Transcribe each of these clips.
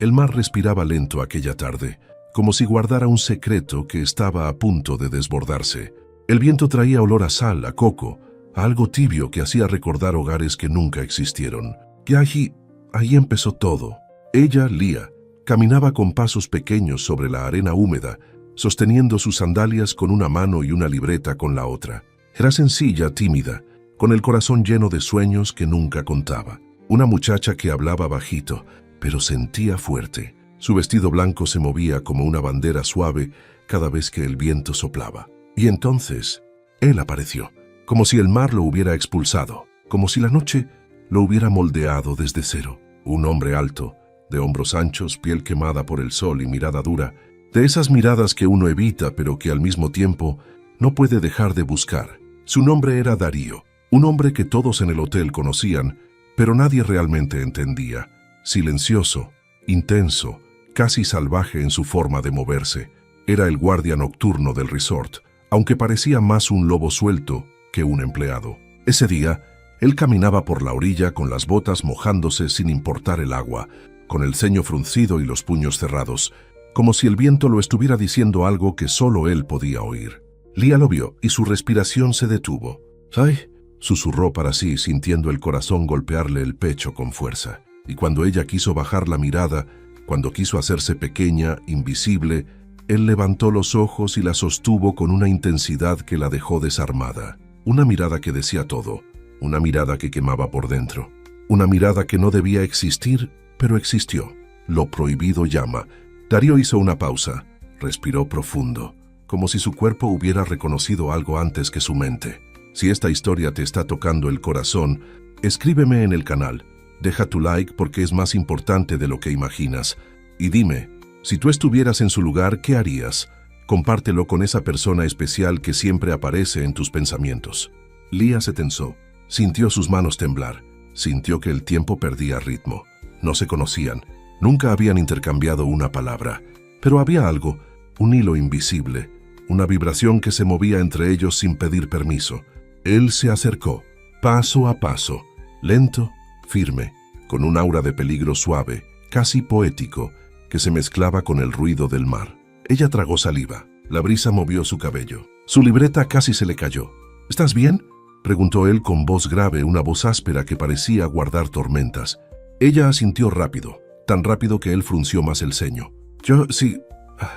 El mar respiraba lento aquella tarde, como si guardara un secreto que estaba a punto de desbordarse. El viento traía olor a sal, a coco, a algo tibio que hacía recordar hogares que nunca existieron. Y ahí empezó todo. Ella, Lia, caminaba con pasos pequeños sobre la arena húmeda, sosteniendo sus sandalias con una mano y una libreta con la otra. Era sencilla, tímida, con el corazón lleno de sueños que nunca contaba. Una muchacha que hablaba bajito, pero sentía fuerte. Su vestido blanco se movía como una bandera suave cada vez que el viento soplaba. Y entonces, él apareció, como si el mar lo hubiera expulsado, como si la noche lo hubiera moldeado desde cero. Un hombre alto, de hombros anchos, piel quemada por el sol y mirada dura, de esas miradas que uno evita pero que al mismo tiempo no puede dejar de buscar. Su nombre era Darío, un hombre que todos en el hotel conocían, pero nadie realmente entendía. Silencioso, intenso, casi salvaje en su forma de moverse. Era el guardia nocturno del resort, aunque parecía más un lobo suelto que un empleado. Ese día, él caminaba por la orilla con las botas mojándose sin importar el agua, con el ceño fruncido y los puños cerrados, como si el viento lo estuviera diciendo algo que solo él podía oír. Lia lo vio y su respiración se detuvo. «¡Ay!», susurró para sí, sintiendo el corazón golpearle el pecho con fuerza. Y cuando ella quiso bajar la mirada, cuando quiso hacerse pequeña, invisible, él levantó los ojos y la sostuvo con una intensidad que la dejó desarmada. Una mirada que decía todo, una mirada que quemaba por dentro. Una mirada que no debía existir, pero existió. Lo prohibido llama. Darío hizo una pausa, respiró profundo, como si su cuerpo hubiera reconocido algo antes que su mente. Si esta historia te está tocando el corazón, escríbeme en el canal. Deja tu like porque es más importante de lo que imaginas. Y dime, si tú estuvieras en su lugar, ¿qué harías? Compártelo con esa persona especial que siempre aparece en tus pensamientos. Lia se tensó, sintió sus manos temblar, sintió que el tiempo perdía ritmo. No se conocían, nunca habían intercambiado una palabra, pero había algo, un hilo invisible, una vibración que se movía entre ellos sin pedir permiso. Él se acercó, paso a paso, lento, firme, con un aura de peligro suave, casi poético, que se mezclaba con el ruido del mar. Ella tragó saliva. La brisa movió su cabello. Su libreta casi se le cayó. «¿Estás bien?», preguntó él con voz grave, una voz áspera que parecía guardar tormentas. Ella asintió rápido, tan rápido que él frunció más el ceño. «Yo sí,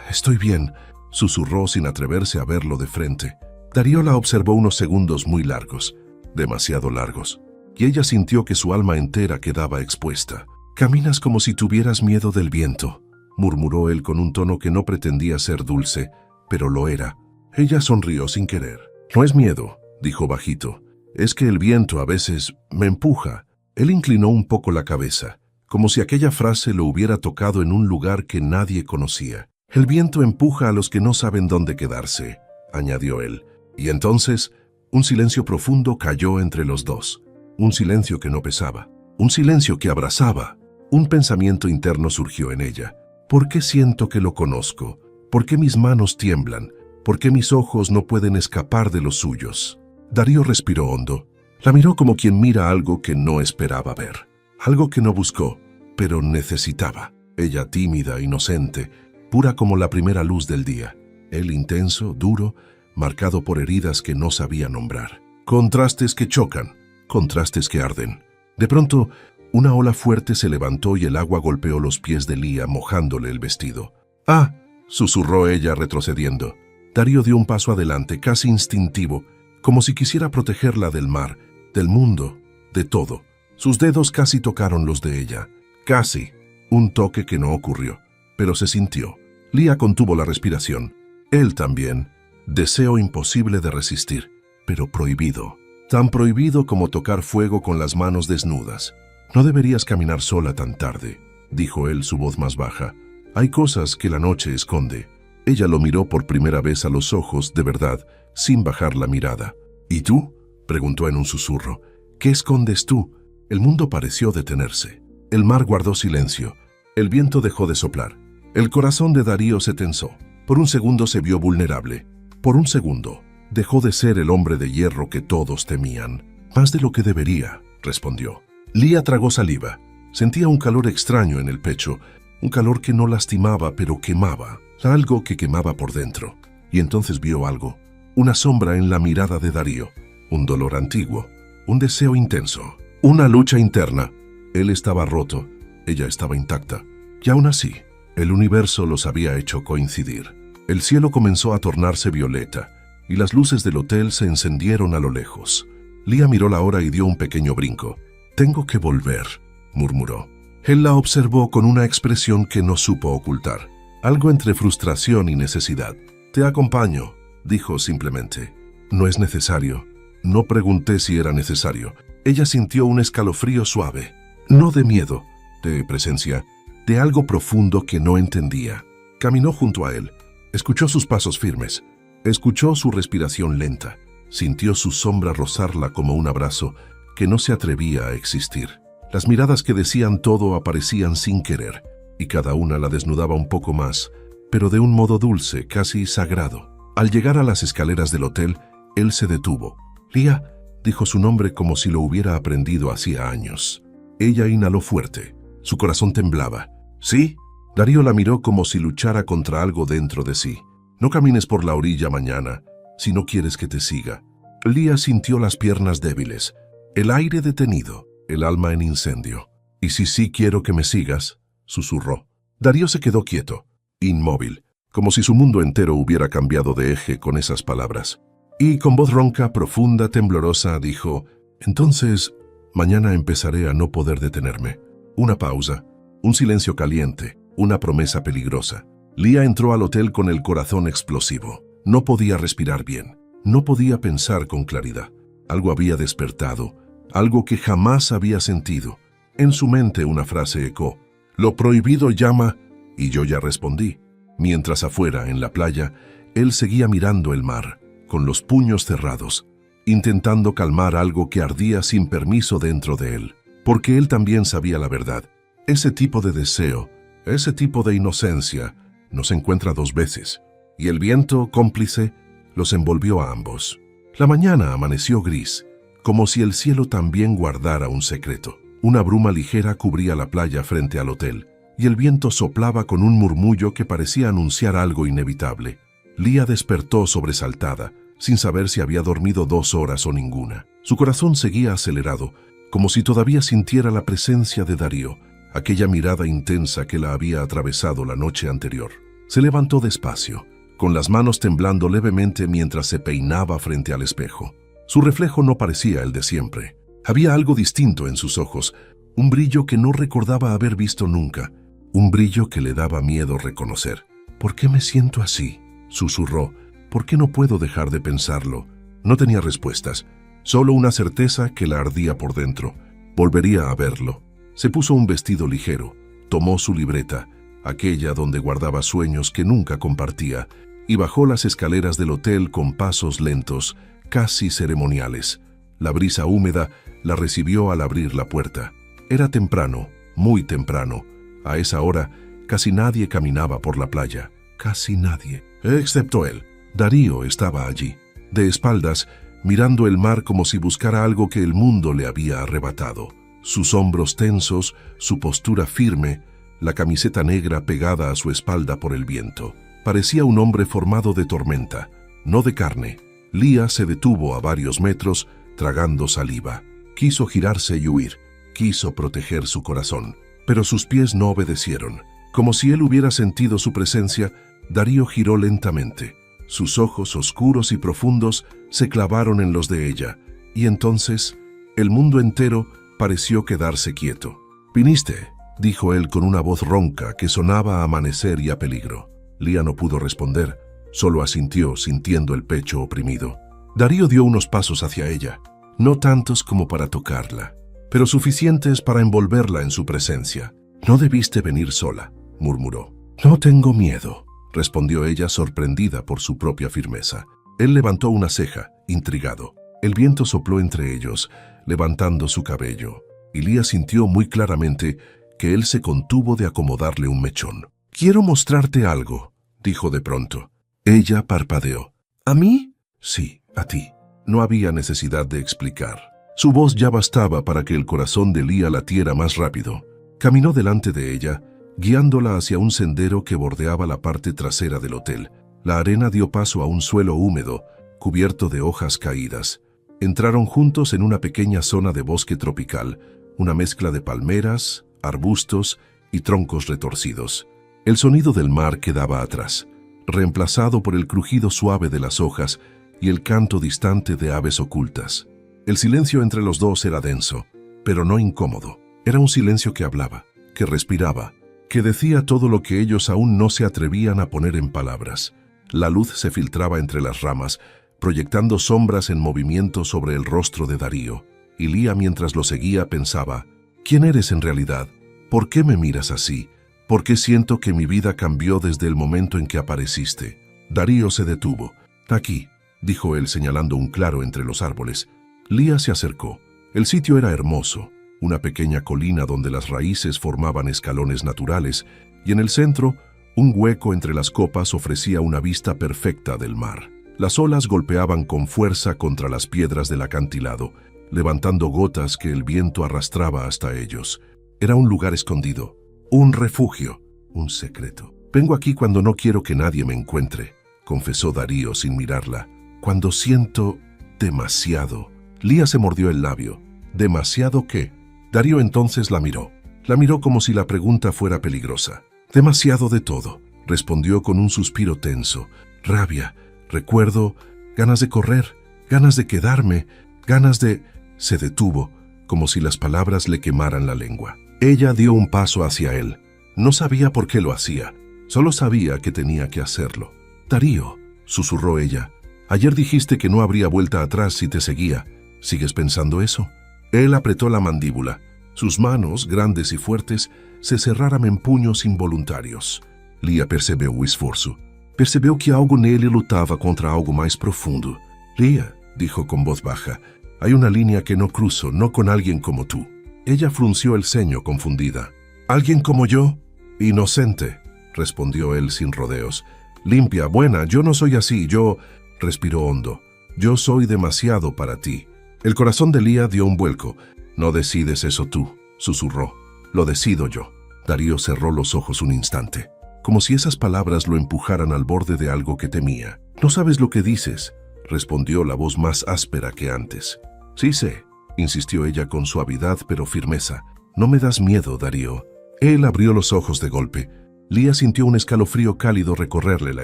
estoy bien», susurró sin atreverse a verlo de frente. Darío la observó unos segundos muy largos, demasiado largos, y ella sintió que su alma entera quedaba expuesta. «Caminas como si tuvieras miedo del viento», murmuró él con un tono que no pretendía ser dulce, pero lo era. Ella sonrió sin querer. «No es miedo», dijo bajito. «Es que el viento a veces me empuja». Él inclinó un poco la cabeza, como si aquella frase lo hubiera tocado en un lugar que nadie conocía. «El viento empuja a los que no saben dónde quedarse», añadió él. Y entonces, un silencio profundo cayó entre los dos. Un silencio que no pesaba, un silencio que abrazaba. Un pensamiento interno surgió en ella. «¿Por qué siento que lo conozco? ¿Por qué mis manos tiemblan? ¿Por qué mis ojos no pueden escapar de los suyos?». Darío respiró hondo. La miró como quien mira algo que no esperaba ver. Algo que no buscó, pero necesitaba. Ella tímida, inocente, pura como la primera luz del día. Él intenso, duro, marcado por heridas que no sabía nombrar. Contrastes que chocan, contrastes que arden. De pronto, una ola fuerte se levantó y el agua golpeó los pies de Lia, mojándole el vestido. «¡Ah!», susurró ella retrocediendo. Darío dio un paso adelante, casi instintivo, como si quisiera protegerla del mar, del mundo, de todo. Sus dedos casi tocaron los de ella. Casi. Un toque que no ocurrió, pero se sintió. Lia contuvo la respiración. Él también. Deseo imposible de resistir, pero prohibido. Tan prohibido como tocar fuego con las manos desnudas. «No deberías caminar sola tan tarde», dijo él, su voz más baja. «Hay cosas que la noche esconde». Ella lo miró por primera vez a los ojos, de verdad, sin bajar la mirada. «¿Y tú?», preguntó en un susurro. «¿Qué escondes tú?». El mundo pareció detenerse. El mar guardó silencio. El viento dejó de soplar. El corazón de Darío se tensó. Por un segundo se vio vulnerable. Por un segundo, dejó de ser el hombre de hierro que todos temían. «Más de lo que debería», respondió. Lia tragó saliva. Sentía un calor extraño en el pecho, un calor que no lastimaba pero quemaba, algo que quemaba por dentro. Y entonces vio algo, una sombra en la mirada de Darío, un dolor antiguo, un deseo intenso, una lucha interna. Él estaba roto, ella estaba intacta, y aún así, el universo los había hecho coincidir. El cielo comenzó a tornarse violeta, y las luces del hotel se encendieron a lo lejos. Lia miró la hora y dio un pequeño brinco. «Tengo que volver», murmuró. Él la observó con una expresión que no supo ocultar, algo entre frustración y necesidad. «Te acompaño», dijo simplemente. «No es necesario». No pregunté si era necesario. Ella sintió un escalofrío suave, no de miedo, de presencia, de algo profundo que no entendía. Caminó junto a él, escuchó sus pasos firmes, escuchó su respiración lenta, sintió su sombra rozarla como un abrazo que no se atrevía a existir. Las miradas que decían todo aparecían sin querer, y cada una la desnudaba un poco más, pero de un modo dulce, casi sagrado. Al llegar a las escaleras del hotel, él se detuvo. «Lia», dijo su nombre como si lo hubiera aprendido hacía años. Ella inhaló fuerte. Su corazón temblaba. «¿Sí?» Darío la miró como si luchara contra algo dentro de sí. «No camines por la orilla mañana, si no quieres que te siga». Lia sintió las piernas débiles, el aire detenido, el alma en incendio. «¿Y si sí quiero que me sigas?», susurró. Darío se quedó quieto, inmóvil, como si su mundo entero hubiera cambiado de eje con esas palabras. Y con voz ronca, profunda, temblorosa, dijo: «Entonces, mañana empezaré a no poder detenerme». Una pausa, un silencio caliente, una promesa peligrosa. Lia entró al hotel con el corazón explosivo. No podía respirar bien, no podía pensar con claridad. Algo había despertado, algo que jamás había sentido. En su mente una frase ecoó: «Lo prohibido llama», y yo ya respondí. Mientras afuera, en la playa, él seguía mirando el mar, con los puños cerrados, intentando calmar algo que ardía sin permiso dentro de él, porque él también sabía la verdad. Ese tipo de deseo, ese tipo de inocencia, no se encuentra dos veces, y el viento, cómplice, los envolvió a ambos. La mañana amaneció gris, como si el cielo también guardara un secreto. Una bruma ligera cubría la playa frente al hotel, y el viento soplaba con un murmullo que parecía anunciar algo inevitable. Lia despertó sobresaltada, sin saber si había dormido 2 horas o ninguna. Su corazón seguía acelerado, como si todavía sintiera la presencia de Darío, aquella mirada intensa que la había atravesado la noche anterior. Se levantó despacio, con las manos temblando levemente mientras se peinaba frente al espejo. Su reflejo no parecía el de siempre. Había algo distinto en sus ojos, un brillo que no recordaba haber visto nunca, un brillo que le daba miedo reconocer. «¿Por qué me siento así?», susurró. «¿Por qué no puedo dejar de pensarlo?». No tenía respuestas, solo una certeza que la ardía por dentro. Volvería a verlo. Se puso un vestido ligero, tomó su libreta, aquella donde guardaba sueños que nunca compartía, y bajó las escaleras del hotel con pasos lentos, casi ceremoniales. La brisa húmeda la recibió al abrir la puerta. Era temprano, muy temprano. A esa hora, casi nadie caminaba por la playa. Casi nadie, excepto él. Darío estaba allí, de espaldas, mirando el mar como si buscara algo que el mundo le había arrebatado. Sus hombros tensos, su postura firme, la camiseta negra pegada a su espalda por el viento. Parecía un hombre formado de tormenta, no de carne. Lia se detuvo a varios metros, tragando saliva. Quiso girarse y huir, quiso proteger su corazón, pero sus pies no obedecieron. Como si él hubiera sentido su presencia, Darío giró lentamente. Sus ojos oscuros y profundos se clavaron en los de ella, y entonces el mundo entero pareció quedarse quieto. «¿Viniste?», dijo él con una voz ronca que sonaba a amanecer y a peligro. Lia no pudo responder, solo asintió, sintiendo el pecho oprimido. Darío dio unos pasos hacia ella, no tantos como para tocarla, pero suficientes para envolverla en su presencia. «No debiste venir sola», murmuró. «No tengo miedo», respondió ella, sorprendida por su propia firmeza. Él levantó una ceja, intrigado. El viento sopló entre ellos, levantando su cabello, y Lia sintió muy claramente que él se contuvo de acomodarle un mechón. «Quiero mostrarte algo», dijo de pronto. Ella parpadeó. «¿A mí?». «Sí, a ti». No había necesidad de explicar. Su voz ya bastaba para que el corazón de Lia latiera más rápido. Caminó delante de ella, guiándola hacia un sendero que bordeaba la parte trasera del hotel. La arena dio paso a un suelo húmedo, cubierto de hojas caídas. Entraron juntos en una pequeña zona de bosque tropical, una mezcla de palmeras, arbustos y troncos retorcidos. El sonido del mar quedaba atrás, reemplazado por el crujido suave de las hojas y el canto distante de aves ocultas. El silencio entre los dos era denso, pero no incómodo. Era un silencio que hablaba, que respiraba, que decía todo lo que ellos aún no se atrevían a poner en palabras. La luz se filtraba entre las ramas, proyectando sombras en movimiento sobre el rostro de Darío, y Lía, mientras lo seguía, pensaba: ¿quién eres en realidad? ¿Por qué me miras así? ¿Por qué siento que mi vida cambió desde el momento en que apareciste? Darío se detuvo. Aquí, dijo él señalando un claro entre los árboles. Lía se acercó. El sitio era hermoso, una pequeña colina donde las raíces formaban escalones naturales, y en el centro, un hueco entre las copas ofrecía una vista perfecta del mar. Las olas golpeaban con fuerza contra las piedras del acantilado, levantando gotas que el viento arrastraba hasta ellos. Era un lugar escondido, un refugio, un secreto. Vengo aquí cuando no quiero que nadie me encuentre, confesó Darío sin mirarla. Cuando siento demasiado. Lía se mordió el labio. ¿Demasiado qué? Darío entonces la miró. La miró como si la pregunta fuera peligrosa. Demasiado de todo, respondió con un suspiro tenso. Rabia, recuerdo, ganas de correr, ganas de quedarme, ganas de... Se detuvo, como si las palabras le quemaran la lengua. Ella dio un paso hacia él. No sabía por qué lo hacía, solo sabía que tenía que hacerlo. Darío, susurró ella, ayer dijiste que no habría vuelta atrás si te seguía. ¿Sigues pensando eso? Él apretó la mandíbula. Sus manos, grandes y fuertes, se cerraram em punhos involuntários. Lía percebeu o esforço. Percebeu que algo nele lutava contra algo mais profundo. Lía, dijo con voz baja, hay una línea que no cruzo, no con alguien como tú. Ella frunció el ceño confundida. ¿Alguien como yo? Inocente, respondió él sin rodeos. Limpia, buena, yo no soy así, yo... Respiró hondo. Yo soy demasiado para ti. El corazón de Lía dio un vuelco. No decides eso tú, susurró. Lo decido yo. Darío cerró los ojos un instante, como si esas palabras lo empujaran al borde de algo que temía. No sabes lo que dices, respondió la voz más áspera que antes. Sí sé, insistió ella con suavidad pero firmeza. No me das miedo, Darío. Él abrió los ojos de golpe. Lía sintió un escalofrío cálido recorrerle la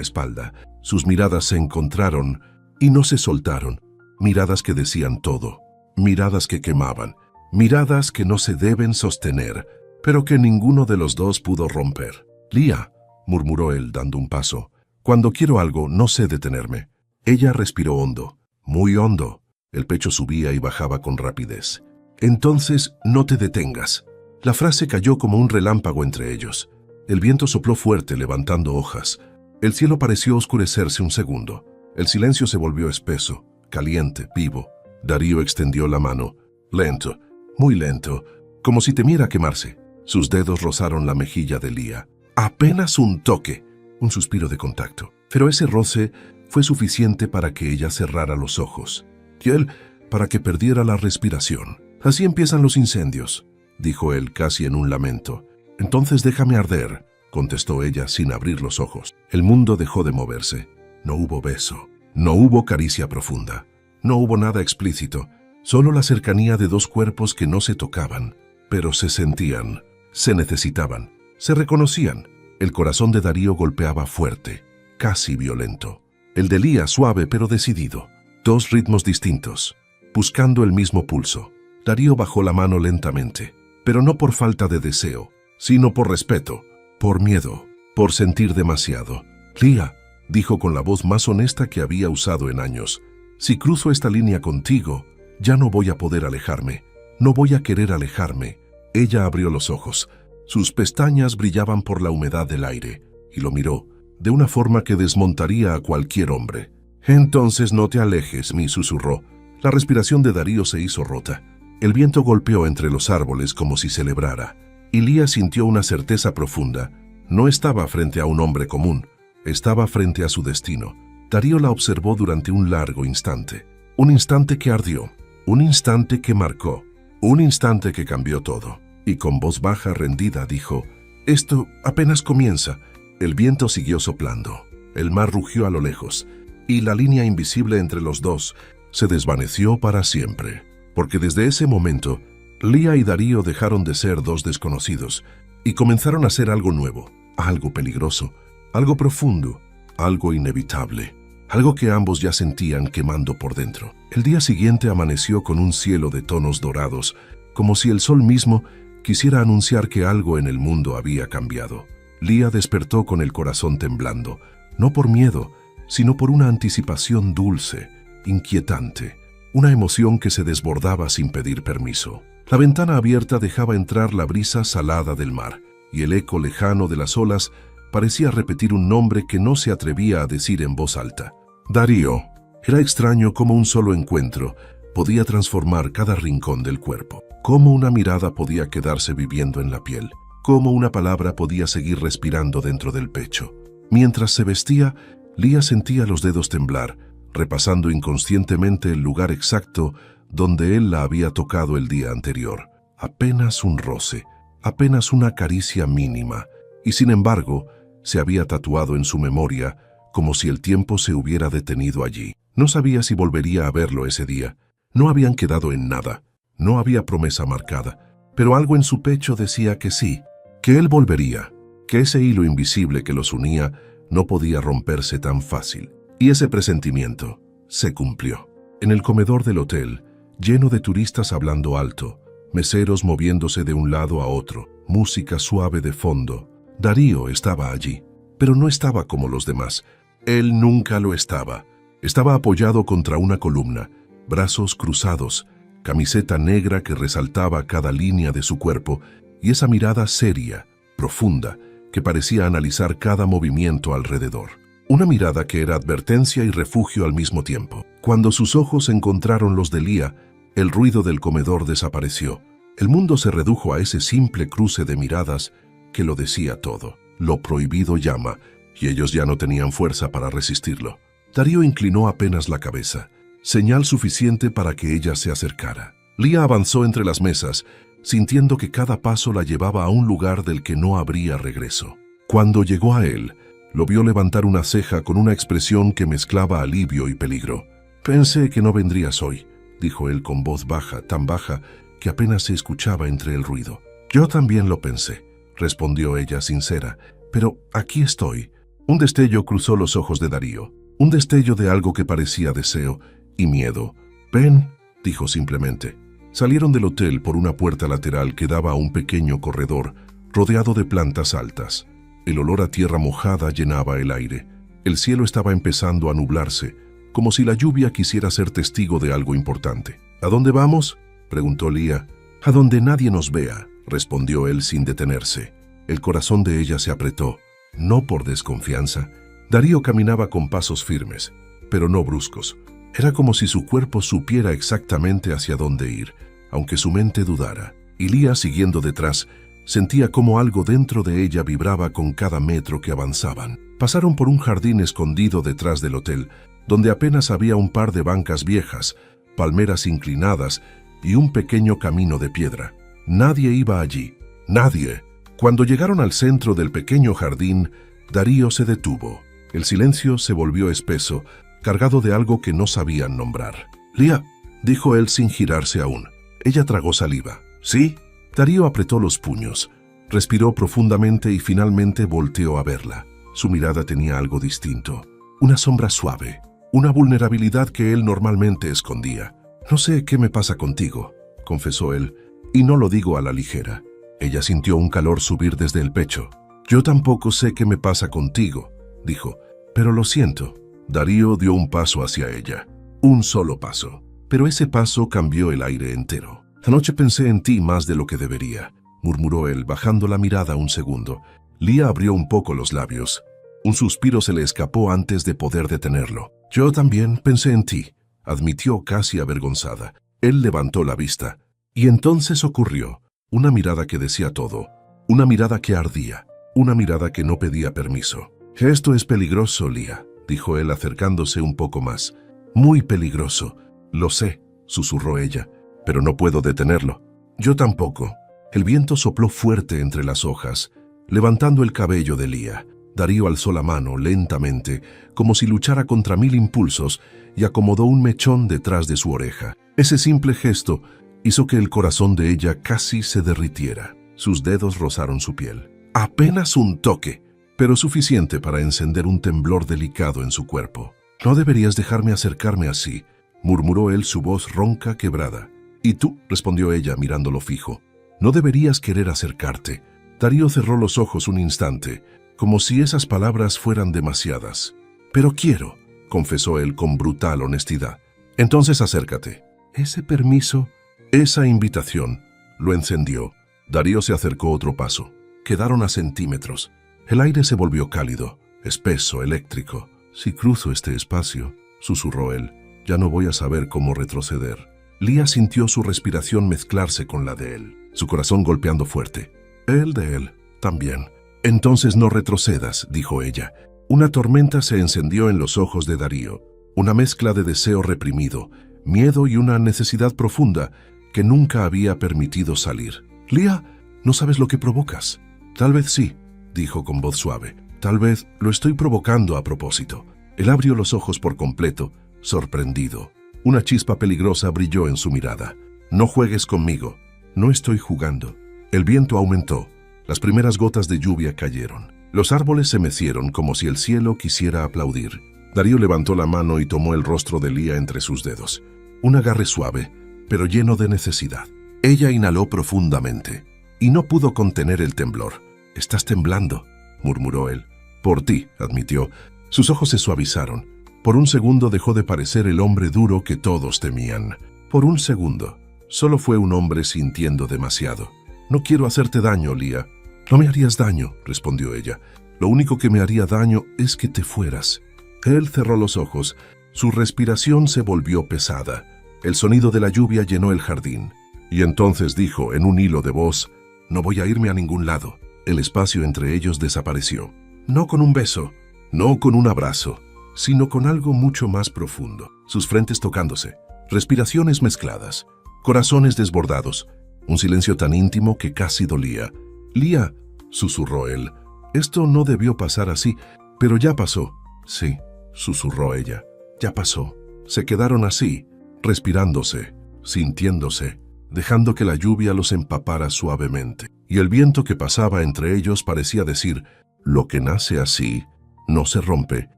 espalda. Sus miradas se encontraron y no se soltaron. Miradas que decían todo. Miradas que quemaban. Miradas que no se deben sostener, pero que ninguno de los dos pudo romper. Lía, murmuró él dando un paso. Cuando quiero algo, no sé detenerme. Ella respiró hondo, muy hondo. El pecho subía y bajaba con rapidez. Entonces, no te detengas. La frase cayó como un relámpago entre ellos. El viento sopló fuerte, levantando hojas. El cielo pareció oscurecerse un segundo. El silencio se volvió espeso, caliente, vivo. Darío extendió la mano. Lento, muy lento, como si temiera quemarse. Sus dedos rozaron la mejilla de Lía. Apenas un toque, un suspiro de contacto. Pero ese roce fue suficiente para que ella cerrara los ojos. Y él, para que perdiera la respiración. Así empiezan los incendios, dijo él casi en un lamento. Entonces déjame arder, contestó ella sin abrir los ojos. El mundo dejó de moverse. No hubo beso, no hubo caricia profunda, no hubo nada explícito, solo la cercanía de dos cuerpos que no se tocaban, pero se sentían, se necesitaban, se reconocían. El corazón de Darío golpeaba fuerte, casi violento. El de Lía suave pero decidido. Dos ritmos distintos, buscando el mismo pulso. Darío bajó la mano lentamente, pero no por falta de deseo, sino por respeto, por miedo, por sentir demasiado. Lía, dijo con la voz más honesta que había usado en años, si cruzo esta línea contigo, ya no voy a poder alejarme, no voy a querer alejarme. Ella abrió los ojos. Sus pestañas brillaban por la humedad del aire, y lo miró, de una forma que desmontaría a cualquier hombre. Entonces no te alejes, me susurró. La respiración de Darío se hizo rota. El viento golpeó entre los árboles como si celebrara, y Lía sintió una certeza profunda. No estaba frente a un hombre común, estaba frente a su destino. Darío la observó durante un largo instante. Un instante que ardió, un instante que marcó, un instante que cambió todo. Y con voz baja rendida dijo, Esto apenas comienza. El viento siguió soplando. El mar rugió a lo lejos, y la línea invisible entre los dos se desvaneció para siempre. Porque desde ese momento, Lía y Darío dejaron de ser dos desconocidos y comenzaron a ser algo nuevo, algo peligroso, algo profundo, algo inevitable, algo que ambos ya sentían quemando por dentro. El día siguiente amaneció con un cielo de tonos dorados, como si el sol mismo quisiera anunciar que algo en el mundo había cambiado. Lía despertó con el corazón temblando, no por miedo, sino por una anticipación dulce, inquietante, una emoción que se desbordaba sin pedir permiso. La ventana abierta dejaba entrar la brisa salada del mar, y el eco lejano de las olas parecía repetir un nombre que no se atrevía a decir en voz alta. Darío. Era extraño cómo un solo encuentro podía transformar cada rincón del cuerpo, cómo una mirada podía quedarse viviendo en la piel, cómo una palabra podía seguir respirando dentro del pecho. Mientras se vestía, Lía sentía los dedos temblar, repasando inconscientemente el lugar exacto donde él la había tocado el día anterior. Apenas un roce, apenas una caricia mínima, y sin embargo, se había tatuado en su memoria como si el tiempo se hubiera detenido allí. No sabía si volvería a verlo ese día. No habían quedado en nada, no había promesa marcada, pero algo en su pecho decía que sí, que él volvería, que ese hilo invisible que los unía no podía romperse tan fácil. Y ese presentimiento se cumplió. En el comedor del hotel, lleno de turistas hablando alto, meseros moviéndose de un lado a otro, música suave de fondo, Darío estaba allí, pero no estaba como los demás. Él nunca lo estaba. Estaba apoyado contra una columna, brazos cruzados, camiseta negra que resaltaba cada línea de su cuerpo y esa mirada seria, profunda, que parecía analizar cada movimiento alrededor. Una mirada que era advertencia y refugio al mismo tiempo. Cuando sus ojos encontraron los de Lía, el ruido del comedor desapareció. El mundo se redujo a ese simple cruce de miradas que lo decía todo. Lo prohibido llama, y ellos ya no tenían fuerza para resistirlo. Darío inclinó apenas la cabeza, señal suficiente para que ella se acercara. Lía avanzó entre las mesas, sintiendo que cada paso la llevaba a un lugar del que no habría regreso. Cuando llegó a él, lo vio levantar una ceja con una expresión que mezclaba alivio y peligro. «Pensé que no vendrías hoy», dijo él con voz baja, tan baja que apenas se escuchaba entre el ruido. «Yo también lo pensé», respondió ella sincera, «pero aquí estoy». Un destello cruzó los ojos de Darío, un destello de algo que parecía deseo y miedo. «Ven», dijo simplemente. Salieron del hotel por una puerta lateral que daba a un pequeño corredor rodeado de plantas altas. El olor a tierra mojada llenaba el aire. El cielo estaba empezando a nublarse, como si la lluvia quisiera ser testigo de algo importante. «¿A dónde vamos?», preguntó Lía. «A donde nadie nos vea», respondió él sin detenerse. El corazón de ella se apretó, no por desconfianza. Darío caminaba con pasos firmes, pero no bruscos. Era como si su cuerpo supiera exactamente hacia dónde ir, aunque su mente dudara. Y Lía, siguiendo detrás, sentía como algo dentro de ella vibraba con cada metro que avanzaban. Pasaron por un jardín escondido detrás del hotel, donde apenas había un par de bancas viejas, palmeras inclinadas y un pequeño camino de piedra. Nadie iba allí, nadie. Cuando llegaron al centro del pequeño jardín, Darío se detuvo. El silencio se volvió espeso, cargado de algo que no sabían nombrar. «Lía», dijo él sin girarse aún. Ella tragó saliva. «¿Sí?» Darío apretó los puños, respiró profundamente y finalmente volteó a verla. Su mirada tenía algo distinto, una sombra suave, una vulnerabilidad que él normalmente escondía. «No sé qué me pasa contigo», confesó él, «y no lo digo a la ligera». Ella sintió un calor subir desde el pecho. «Yo tampoco sé qué me pasa contigo», dijo, «pero lo siento». Darío dio un paso hacia ella, un solo paso, pero ese paso cambió el aire entero. «Anoche pensé en ti más de lo que debería», murmuró él, bajando la mirada un segundo. Lía abrió un poco los labios. Un suspiro se le escapó antes de poder detenerlo. «Yo también pensé en ti», admitió casi avergonzada. Él levantó la vista, y entonces ocurrió. Una mirada que decía todo, una mirada que ardía, una mirada que no pedía permiso. «Esto es peligroso, Lía», dijo él acercándose un poco más. «Muy peligroso». «Lo sé», susurró ella, «pero no puedo detenerlo». «Yo tampoco». El viento sopló fuerte entre las hojas, levantando el cabello de Lía. Darío alzó la mano lentamente, como si luchara contra 1000 impulsos, y acomodó un mechón detrás de su oreja. Ese simple gesto hizo que el corazón de ella casi se derritiera. Sus dedos rozaron su piel. Apenas un toque, pero suficiente para encender un temblor delicado en su cuerpo. «No deberías dejarme acercarme así», murmuró él, su voz ronca, quebrada. «¿Y tú?», respondió ella mirándolo fijo. «No deberías querer acercarte». Darío cerró los ojos un instante, como si esas palabras fueran demasiadas. «Pero quiero», confesó él con brutal honestidad. «Entonces acércate». Ese permiso, esa invitación, lo encendió. Darío se acercó otro paso. Quedaron a centímetros. El aire se volvió cálido, espeso, eléctrico. «Si cruzo este espacio», susurró él, «ya no voy a saber cómo retroceder». Lía sintió su respiración mezclarse con la de él, su corazón golpeando fuerte. Él de él, también. «Entonces no retrocedas», dijo ella. Una tormenta se encendió en los ojos de Darío, una mezcla de deseo reprimido, miedo y una necesidad profunda que nunca había permitido salir. «Lía, no sabes lo que provocas». «Tal vez sí», dijo con voz suave. «Tal vez lo estoy provocando a propósito». Él abrió los ojos por completo, sorprendido. Una chispa peligrosa brilló en su mirada. «No juegues conmigo». «No estoy jugando». El viento aumentó. Las primeras gotas de lluvia cayeron. Los árboles se mecieron como si el cielo quisiera aplaudir. Darío levantó la mano y tomó el rostro de Lía entre sus dedos. Un agarre suave, pero lleno de necesidad. Ella inhaló profundamente y no pudo contener el temblor. «Estás temblando», murmuró él. «Por ti», admitió. Sus ojos se suavizaron. Por un segundo dejó de parecer el hombre duro que todos temían. Por un segundo. Solo fue un hombre sintiendo demasiado. «No quiero hacerte daño, Lía». «No me harías daño», respondió ella. «Lo único que me haría daño es que te fueras». Él cerró los ojos. Su respiración se volvió pesada. El sonido de la lluvia llenó el jardín. Y entonces dijo en un hilo de voz: «No voy a irme a ningún lado». El espacio entre ellos desapareció. No con un beso, no con un abrazo, sino con algo mucho más profundo. Sus frentes tocándose, respiraciones mezcladas, corazones desbordados, un silencio tan íntimo que casi dolía. «Lía», susurró él, «esto no debió pasar así, pero ya pasó». «Sí», susurró ella, «ya pasó». Se quedaron así, respirándose, sintiéndose, dejando que la lluvia los empapara suavemente. Y el viento que pasaba entre ellos parecía decir: «Lo que nace así, no se rompe.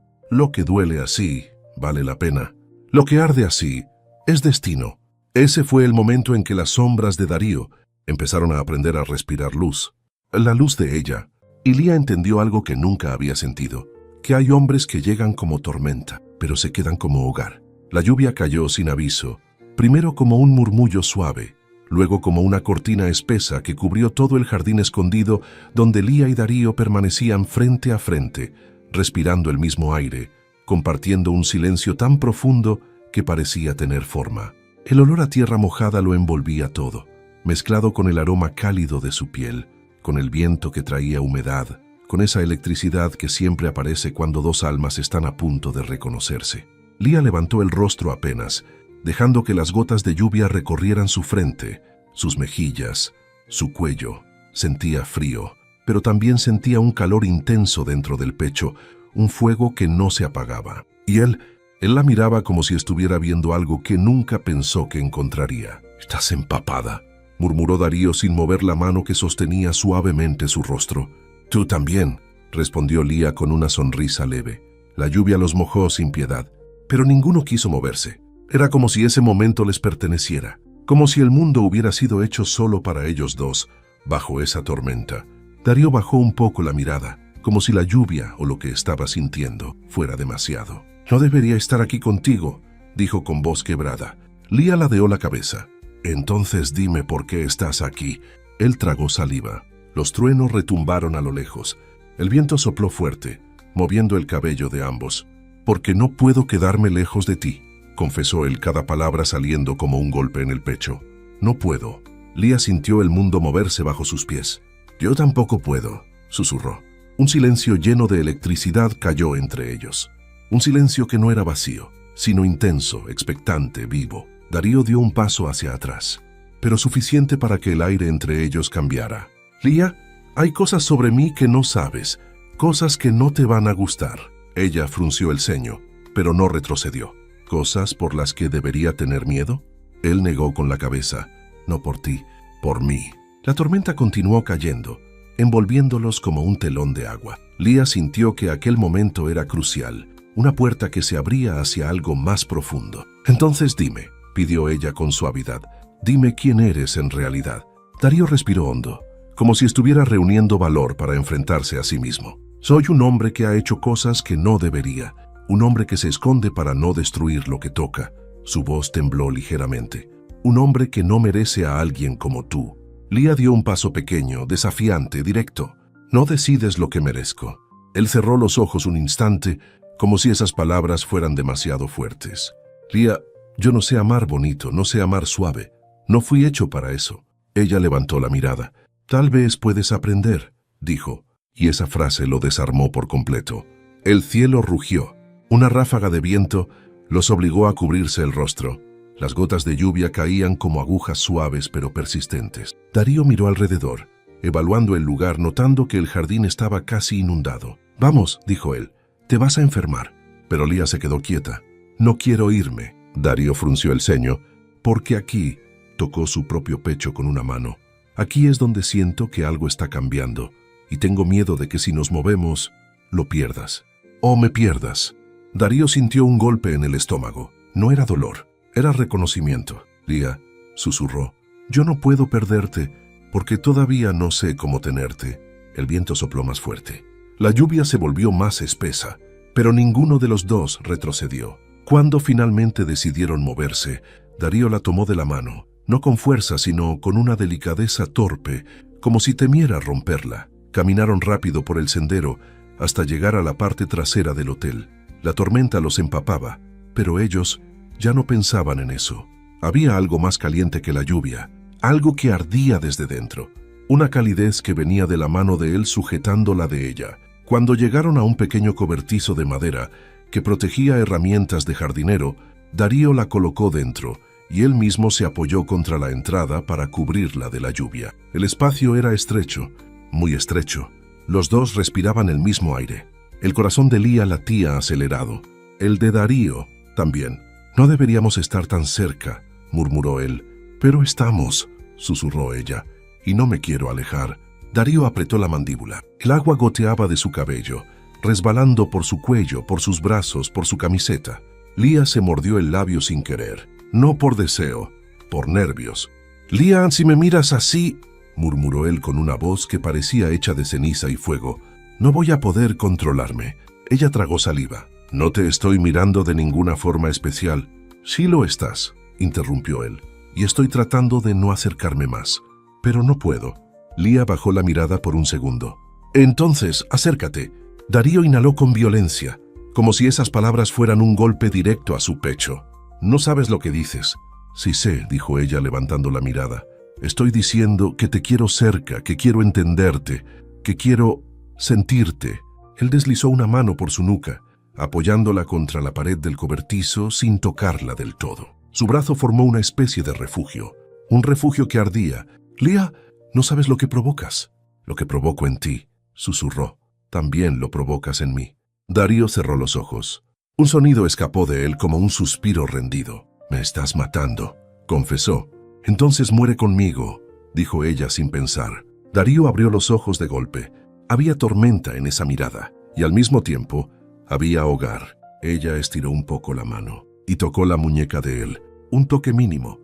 Lo que duele así, vale la pena. Lo que arde así, es destino». Ese fue el momento en que las sombras de Darío empezaron a aprender a respirar luz. La luz de ella. Y Lía entendió algo que nunca había sentido: que hay hombres que llegan como tormenta, pero se quedan como hogar. La lluvia cayó sin aviso, primero como un murmullo suave, luego como una cortina espesa que cubrió todo el jardín escondido donde Lía y Darío permanecían frente a frente, respirando el mismo aire, compartiendo un silencio tan profundo que parecía tener forma. El olor a tierra mojada lo envolvía todo, mezclado con el aroma cálido de su piel, con el viento que traía humedad, con esa electricidad que siempre aparece cuando dos almas están a punto de reconocerse. Lía levantó el rostro apenas, dejando que las gotas de lluvia recorrieran su frente, sus mejillas, su cuello. Sentía frío, pero también sentía un calor intenso dentro del pecho, un fuego que no se apagaba. Y él la miraba como si estuviera viendo algo que nunca pensó que encontraría. «Estás empapada», murmuró Darío sin mover la mano que sostenía suavemente su rostro. «Tú también», respondió Lía con una sonrisa leve. La lluvia los mojó sin piedad, pero ninguno quiso moverse. Era como si ese momento les perteneciera, como si el mundo hubiera sido hecho solo para ellos dos, bajo esa tormenta. Darío bajó un poco la mirada, como si la lluvia o lo que estaba sintiendo fuera demasiado. «No debería estar aquí contigo», dijo con voz quebrada. Lía ladeó la cabeza. «Entonces dime por qué estás aquí». Él tragó saliva. Los truenos retumbaron a lo lejos. El viento sopló fuerte, moviendo el cabello de ambos. «Porque no puedo quedarme lejos de ti», confesó él, cada palabra saliendo como un golpe en el pecho. «No puedo». Lía sintió el mundo moverse bajo sus pies. «Yo tampoco puedo», susurró. Un silencio lleno de electricidad cayó entre ellos. Un silencio que no era vacío, sino intenso, expectante, vivo. Darío dio un paso hacia atrás, pero suficiente para que el aire entre ellos cambiara. «Lía», Hay cosas sobre mí que no sabes, cosas que no te van a gustar. Ella frunció el ceño, pero no retrocedió. ¿Cosas por las que debería tener miedo? Él negó con la cabeza. No por ti, por mí. La tormenta continuó cayendo, envolviéndolos como un telón de agua. Leah sintió que aquel momento era crucial, una puerta que se abría hacia algo más profundo. Entonces dime, pidió ella con suavidad, dime quién eres en realidad. Darío respiró hondo, como si estuviera reuniendo valor para enfrentarse a sí mismo. Soy un hombre que ha hecho cosas que no debería, un hombre que se esconde para no destruir lo que toca. Su voz tembló ligeramente. Un hombre que no merece a alguien como tú. Leah dio un paso pequeño, desafiante, directo. No decides lo que merezco. Él cerró los ojos un instante, como si esas palabras fueran demasiado fuertes. Leah, yo no sé amar bonito, no sé amar suave. No fui hecho para eso. Ella levantó la mirada. Tal vez puedes aprender, dijo, y esa frase lo desarmó por completo. El cielo rugió. Una ráfaga de viento los obligó a cubrirse el rostro. Las gotas de lluvia caían como agujas suaves pero persistentes. Darío miró alrededor, evaluando el lugar, notando que el jardín estaba casi inundado. Vamos, dijo él, te vas a enfermar. Pero Leah se quedó quieta. No quiero irme. Darío frunció el ceño, porque aquí, tocó su propio pecho con una mano. Aquí es donde siento que algo está cambiando, y tengo miedo de que si nos movemos, lo pierdas. O me pierdas. Darío sintió un golpe en el estómago. No era dolor, era reconocimiento. Leah, susurró, yo no puedo perderte, porque todavía no sé cómo tenerte. El viento sopló más fuerte. La lluvia se volvió más espesa, pero ninguno de los dos retrocedió. Cuando finalmente decidieron moverse, Darío la tomó de la mano, no con fuerza, sino con una delicadeza torpe, como si temiera romperla. Caminaron rápido por el sendero hasta llegar a la parte trasera del hotel. La tormenta los empapaba, pero ellos ya no pensaban en eso. Había algo más caliente que la lluvia, algo que ardía desde dentro, una calidez que venía de la mano de él sujetando la de ella. Cuando llegaron a un pequeño cobertizo de madera que protegía herramientas de jardinero, Darío la colocó dentro y él mismo se apoyó contra la entrada para cubrirla de la lluvia. El espacio era estrecho, muy estrecho. Los dos respiraban el mismo aire. El corazón de Leah latía acelerado. El de Darío también. No deberíamos estar tan cerca, murmuró él. Pero estamos, susurró ella, y no me quiero alejar. Darío apretó la mandíbula. El agua goteaba de su cabello, resbalando por su cuello, por sus brazos, por su camiseta. Leah se mordió el labio sin querer. No por deseo, por nervios. Leah, si me miras así, murmuró él con una voz que parecía hecha de ceniza y fuego. No voy a poder controlarme. Ella tragó saliva. No te estoy mirando de ninguna forma especial. Sí lo estás, interrumpió él, y estoy tratando de no acercarme más. Pero no puedo. Leah bajó la mirada por un segundo. Entonces, acércate. Darío inhaló con violencia, como si esas palabras fueran un golpe directo a su pecho. No sabes lo que dices. Sí sé, dijo ella levantando la mirada. Estoy diciendo que te quiero cerca, que quiero entenderte, que quiero sentirte. Él deslizó una mano por su nuca, apoyándola contra la pared del cobertizo sin tocarla del todo. Su brazo formó una especie de refugio, un refugio que ardía. Leah, no sabes lo que provocas. Lo que provoco en ti, susurró. También lo provocas en mí. Darío cerró los ojos. Un sonido escapó de él como un suspiro rendido. Me estás matando, confesó. Entonces muere conmigo, dijo ella sin pensar. Darío abrió los ojos de golpe. Había tormenta en esa mirada, y al mismo tiempo había hogar. Ella estiró un poco la mano y tocó la muñeca de él. Un toque mínimo,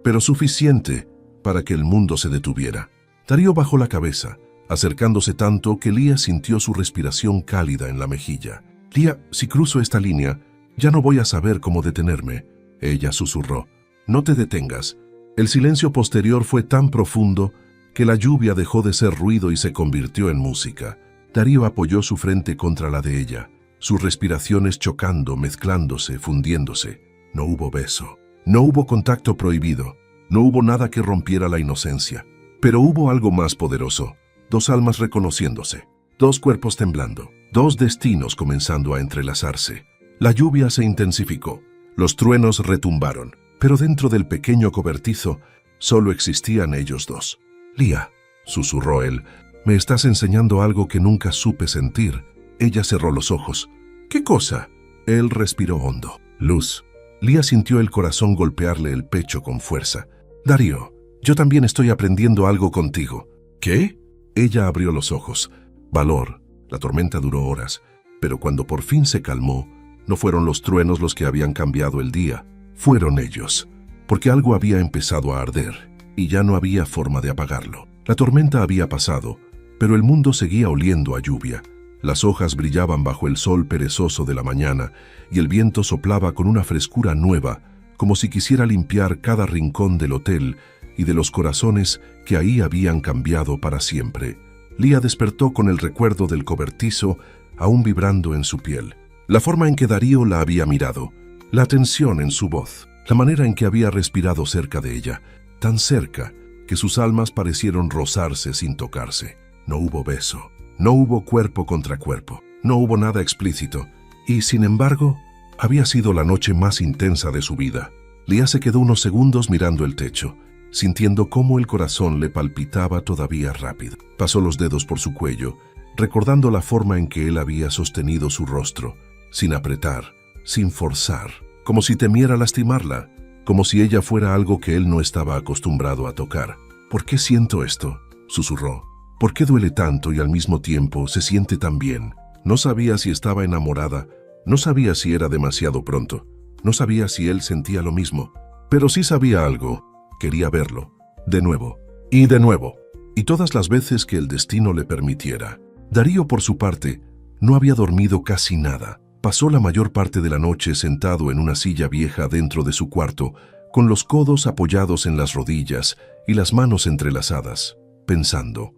pero suficiente para que el mundo se detuviera. Darío bajó la cabeza, acercándose tanto que Leah sintió su respiración cálida en la mejilla. Leah, si cruzo esta línea, ya no voy a saber cómo detenerme. Ella susurró. No te detengas. El silencio posterior fue tan profundo que la lluvia dejó de ser ruido y se convirtió en música. Darío apoyó su frente contra la de ella, sus respiraciones chocando, mezclándose, fundiéndose. No hubo beso, no hubo contacto prohibido, no hubo nada que rompiera la inocencia. Pero hubo algo más poderoso, dos almas reconociéndose, dos cuerpos temblando, dos destinos comenzando a entrelazarse. La lluvia se intensificó, los truenos retumbaron, pero dentro del pequeño cobertizo solo existían ellos dos. Leah, susurró él. «Me estás enseñando algo que nunca supe sentir». Ella cerró los ojos. «¿Qué cosa?» Él respiró hondo. «Luz». Lia sintió el corazón golpearle el pecho con fuerza. «Darío, yo también estoy aprendiendo algo contigo». «¿Qué?» Ella abrió los ojos. Valor. La tormenta duró horas, pero cuando por fin se calmó, no fueron los truenos los que habían cambiado el día, fueron ellos, porque algo había empezado a arder y ya no había forma de apagarlo. La tormenta había pasado, pero el mundo seguía oliendo a lluvia. Las hojas brillaban bajo el sol perezoso de la mañana y el viento soplaba con una frescura nueva, como si quisiera limpiar cada rincón del hotel y de los corazones que ahí habían cambiado para siempre. Lia despertó con el recuerdo del cobertizo aún vibrando en su piel. La forma en que Darío la había mirado, la tensión en su voz, la manera en que había respirado cerca de ella, tan cerca que sus almas parecieron rozarse sin tocarse. No hubo beso, no hubo cuerpo contra cuerpo, no hubo nada explícito, y sin embargo, había sido la noche más intensa de su vida. Lia se quedó unos segundos mirando el techo, sintiendo cómo el corazón le palpitaba todavía rápido. Pasó los dedos por su cuello, recordando la forma en que él había sostenido su rostro, sin apretar, sin forzar, como si temiera lastimarla, como si ella fuera algo que él no estaba acostumbrado a tocar. «¿Por qué siento esto?», susurró. «¿Por qué duele tanto y al mismo tiempo se siente tan bien?». No sabía si estaba enamorada, no sabía si era demasiado pronto, no sabía si él sentía lo mismo, pero sí sabía algo. Quería verlo, de nuevo, y de nuevo, y todas las veces que el destino le permitiera. Darío, por su parte, no había dormido casi nada. Pasó la mayor parte de la noche sentado en una silla vieja dentro de su cuarto, con los codos apoyados en las rodillas y las manos entrelazadas, pensando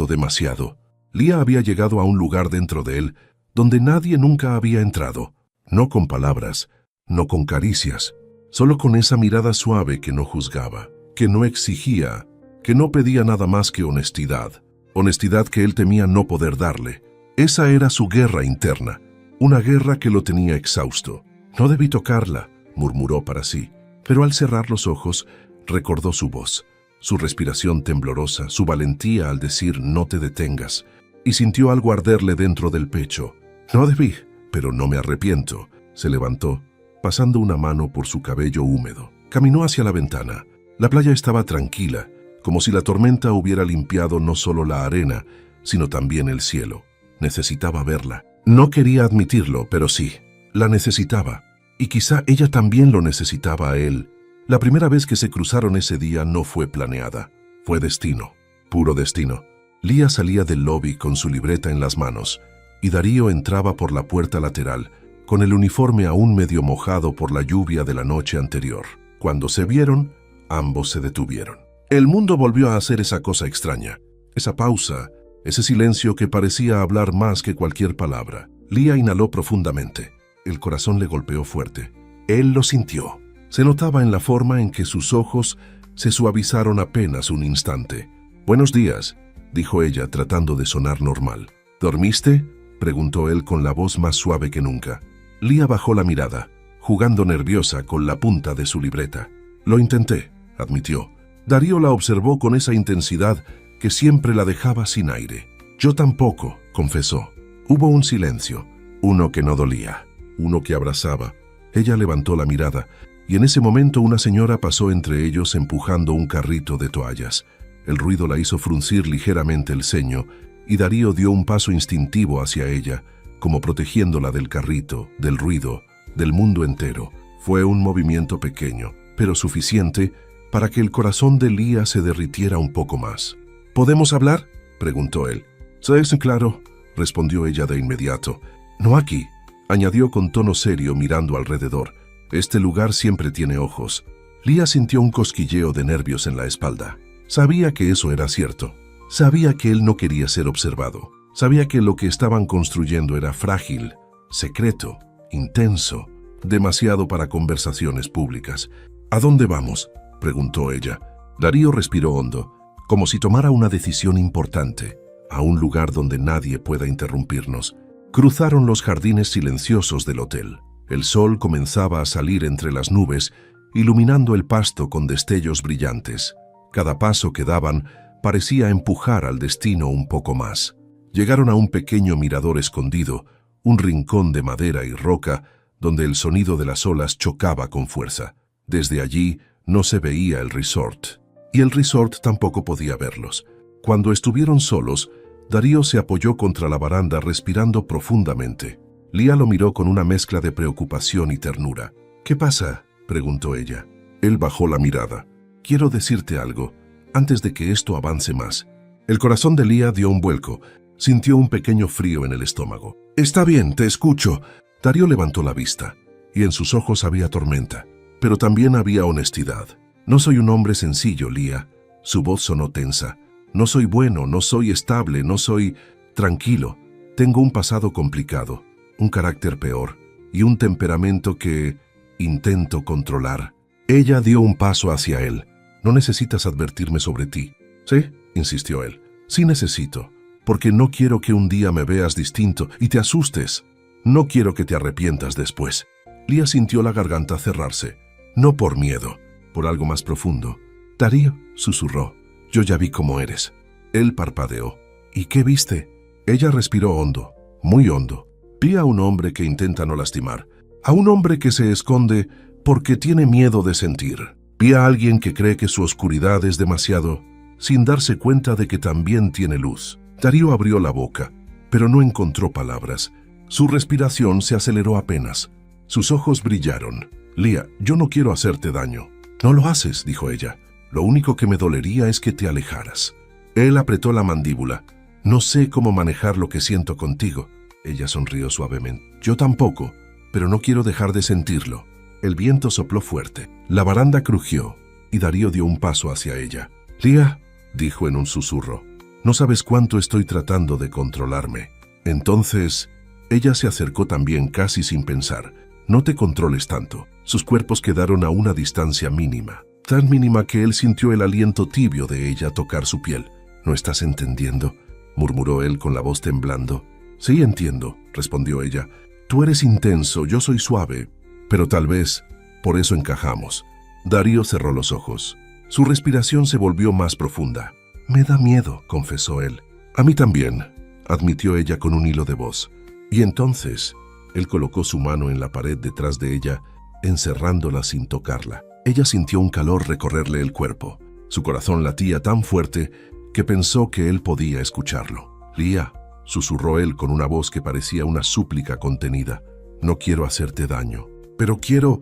demasiado. Lia había llegado a un lugar dentro de él donde nadie nunca había entrado, no con palabras, no con caricias, solo con esa mirada suave que no juzgaba, que no exigía, que no pedía nada más que honestidad, honestidad que él temía no poder darle. Esa era su guerra interna, una guerra que lo tenía exhausto. «No debí tocarla», murmuró para sí, pero al cerrar los ojos recordó su voz, su respiración temblorosa, su valentía al decir «no te detengas», y sintió algo arderle dentro del pecho. «No debí, pero no me arrepiento». Se levantó, pasando una mano por su cabello húmedo. Caminó hacia la ventana. La playa estaba tranquila, como si la tormenta hubiera limpiado no solo la arena, sino también el cielo. Necesitaba verla. No quería admitirlo, pero sí, la necesitaba. Y quizá ella también lo necesitaba a él. La primera vez que se cruzaron ese día no fue planeada. Fue destino, puro destino. Lia salía del lobby con su libreta en las manos, y Darío entraba por la puerta lateral, con el uniforme aún medio mojado por la lluvia de la noche anterior. Cuando se vieron, ambos se detuvieron. El mundo volvió a hacer esa cosa extraña, esa pausa, ese silencio que parecía hablar más que cualquier palabra. Lia inhaló profundamente. El corazón le golpeó fuerte. Él lo sintió. Se notaba en la forma en que sus ojos se suavizaron apenas un instante. «Buenos días», dijo ella tratando de sonar normal. «¿Dormiste?», preguntó él con la voz más suave que nunca. Lia bajó la mirada, jugando nerviosa con la punta de su libreta. «Lo intenté», admitió. Darío la observó con esa intensidad que siempre la dejaba sin aire. «Yo tampoco», confesó. Hubo un silencio, uno que no dolía, uno que abrazaba. Ella levantó la mirada, y en ese momento una señora pasó entre ellos empujando un carrito de toallas. El ruido la hizo fruncir ligeramente el ceño, y Darío dio un paso instintivo hacia ella, como protegiéndola del carrito, del ruido, del mundo entero. Fue un movimiento pequeño, pero suficiente para que el corazón de Lia se derritiera un poco más. «¿Podemos hablar?», preguntó él. «Sí, claro», respondió ella de inmediato. «No aquí», añadió con tono serio mirando alrededor. «Este lugar siempre tiene ojos». Lia sintió un cosquilleo de nervios en la espalda. Sabía que eso era cierto. Sabía que él no quería ser observado. Sabía que lo que estaban construyendo era frágil, secreto, intenso, demasiado para conversaciones públicas. «¿A dónde vamos?», preguntó ella. Darío respiró hondo, como si tomara una decisión importante. «A un lugar donde nadie pueda interrumpirnos». Cruzaron los jardines silenciosos del hotel. El sol comenzaba a salir entre las nubes, iluminando el pasto con destellos brillantes. Cada paso que daban parecía empujar al destino un poco más. Llegaron a un pequeño mirador escondido, un rincón de madera y roca, donde el sonido de las olas chocaba con fuerza. Desde allí no se veía el resort, y el resort tampoco podía verlos. Cuando estuvieron solos, Darío se apoyó contra la baranda respirando profundamente. Lía lo miró con una mezcla de preocupación y ternura. «¿Qué pasa?», preguntó ella. Él bajó la mirada. «Quiero decirte algo, antes de que esto avance más». El corazón de Lía dio un vuelco. Sintió un pequeño frío en el estómago. «Está bien, te escucho». Darío levantó la vista, y en sus ojos había tormenta, pero también había honestidad. «No soy un hombre sencillo, Lía». Su voz sonó tensa. «No soy bueno, no soy estable, no soy tranquilo. Tengo un pasado complicado, un carácter peor, y un temperamento que intento controlar». Ella dio un paso hacia él. «No necesitas advertirme sobre ti». «¿Sí?», insistió él. «Sí necesito, porque no quiero que un día me veas distinto y te asustes. No quiero que te arrepientas después». Lía sintió la garganta cerrarse. No por miedo, por algo más profundo. «Darío», susurró, «yo ya vi cómo eres». Él parpadeó. «¿Y qué viste?». Ella respiró hondo, muy hondo. «Vi a un hombre que intenta no lastimar, a un hombre que se esconde porque tiene miedo de sentir. Vi a alguien que cree que su oscuridad es demasiado, sin darse cuenta de que también tiene luz». Darío abrió la boca, pero no encontró palabras. Su respiración se aceleró apenas. Sus ojos brillaron. «Lía, yo no quiero hacerte daño». «No lo haces», dijo ella. «Lo único que me dolería es que te alejaras». Él apretó la mandíbula. «No sé cómo manejar lo que siento contigo». Ella sonrió suavemente. «Yo tampoco, pero no quiero dejar de sentirlo». El viento sopló fuerte. La baranda crujió, y Darío dio un paso hacia ella. «Lía», dijo en un susurro, «no sabes cuánto estoy tratando de controlarme». Entonces, ella se acercó también casi sin pensar. «No te controles tanto». Sus cuerpos quedaron a una distancia mínima, tan mínima que él sintió el aliento tibio de ella tocar su piel. «¿No estás entendiendo?», murmuró él con la voz temblando. «Sí, entiendo», respondió ella. «Tú eres intenso, yo soy suave, pero tal vez por eso encajamos». Darío cerró los ojos. Su respiración se volvió más profunda. «Me da miedo», confesó él. «A mí también», admitió ella con un hilo de voz. Y entonces, él colocó su mano en la pared detrás de ella, encerrándola sin tocarla. Ella sintió un calor recorrerle el cuerpo. Su corazón latía tan fuerte que pensó que él podía escucharlo. «Lía», susurró él con una voz que parecía una súplica contenida. «No quiero hacerte daño, pero quiero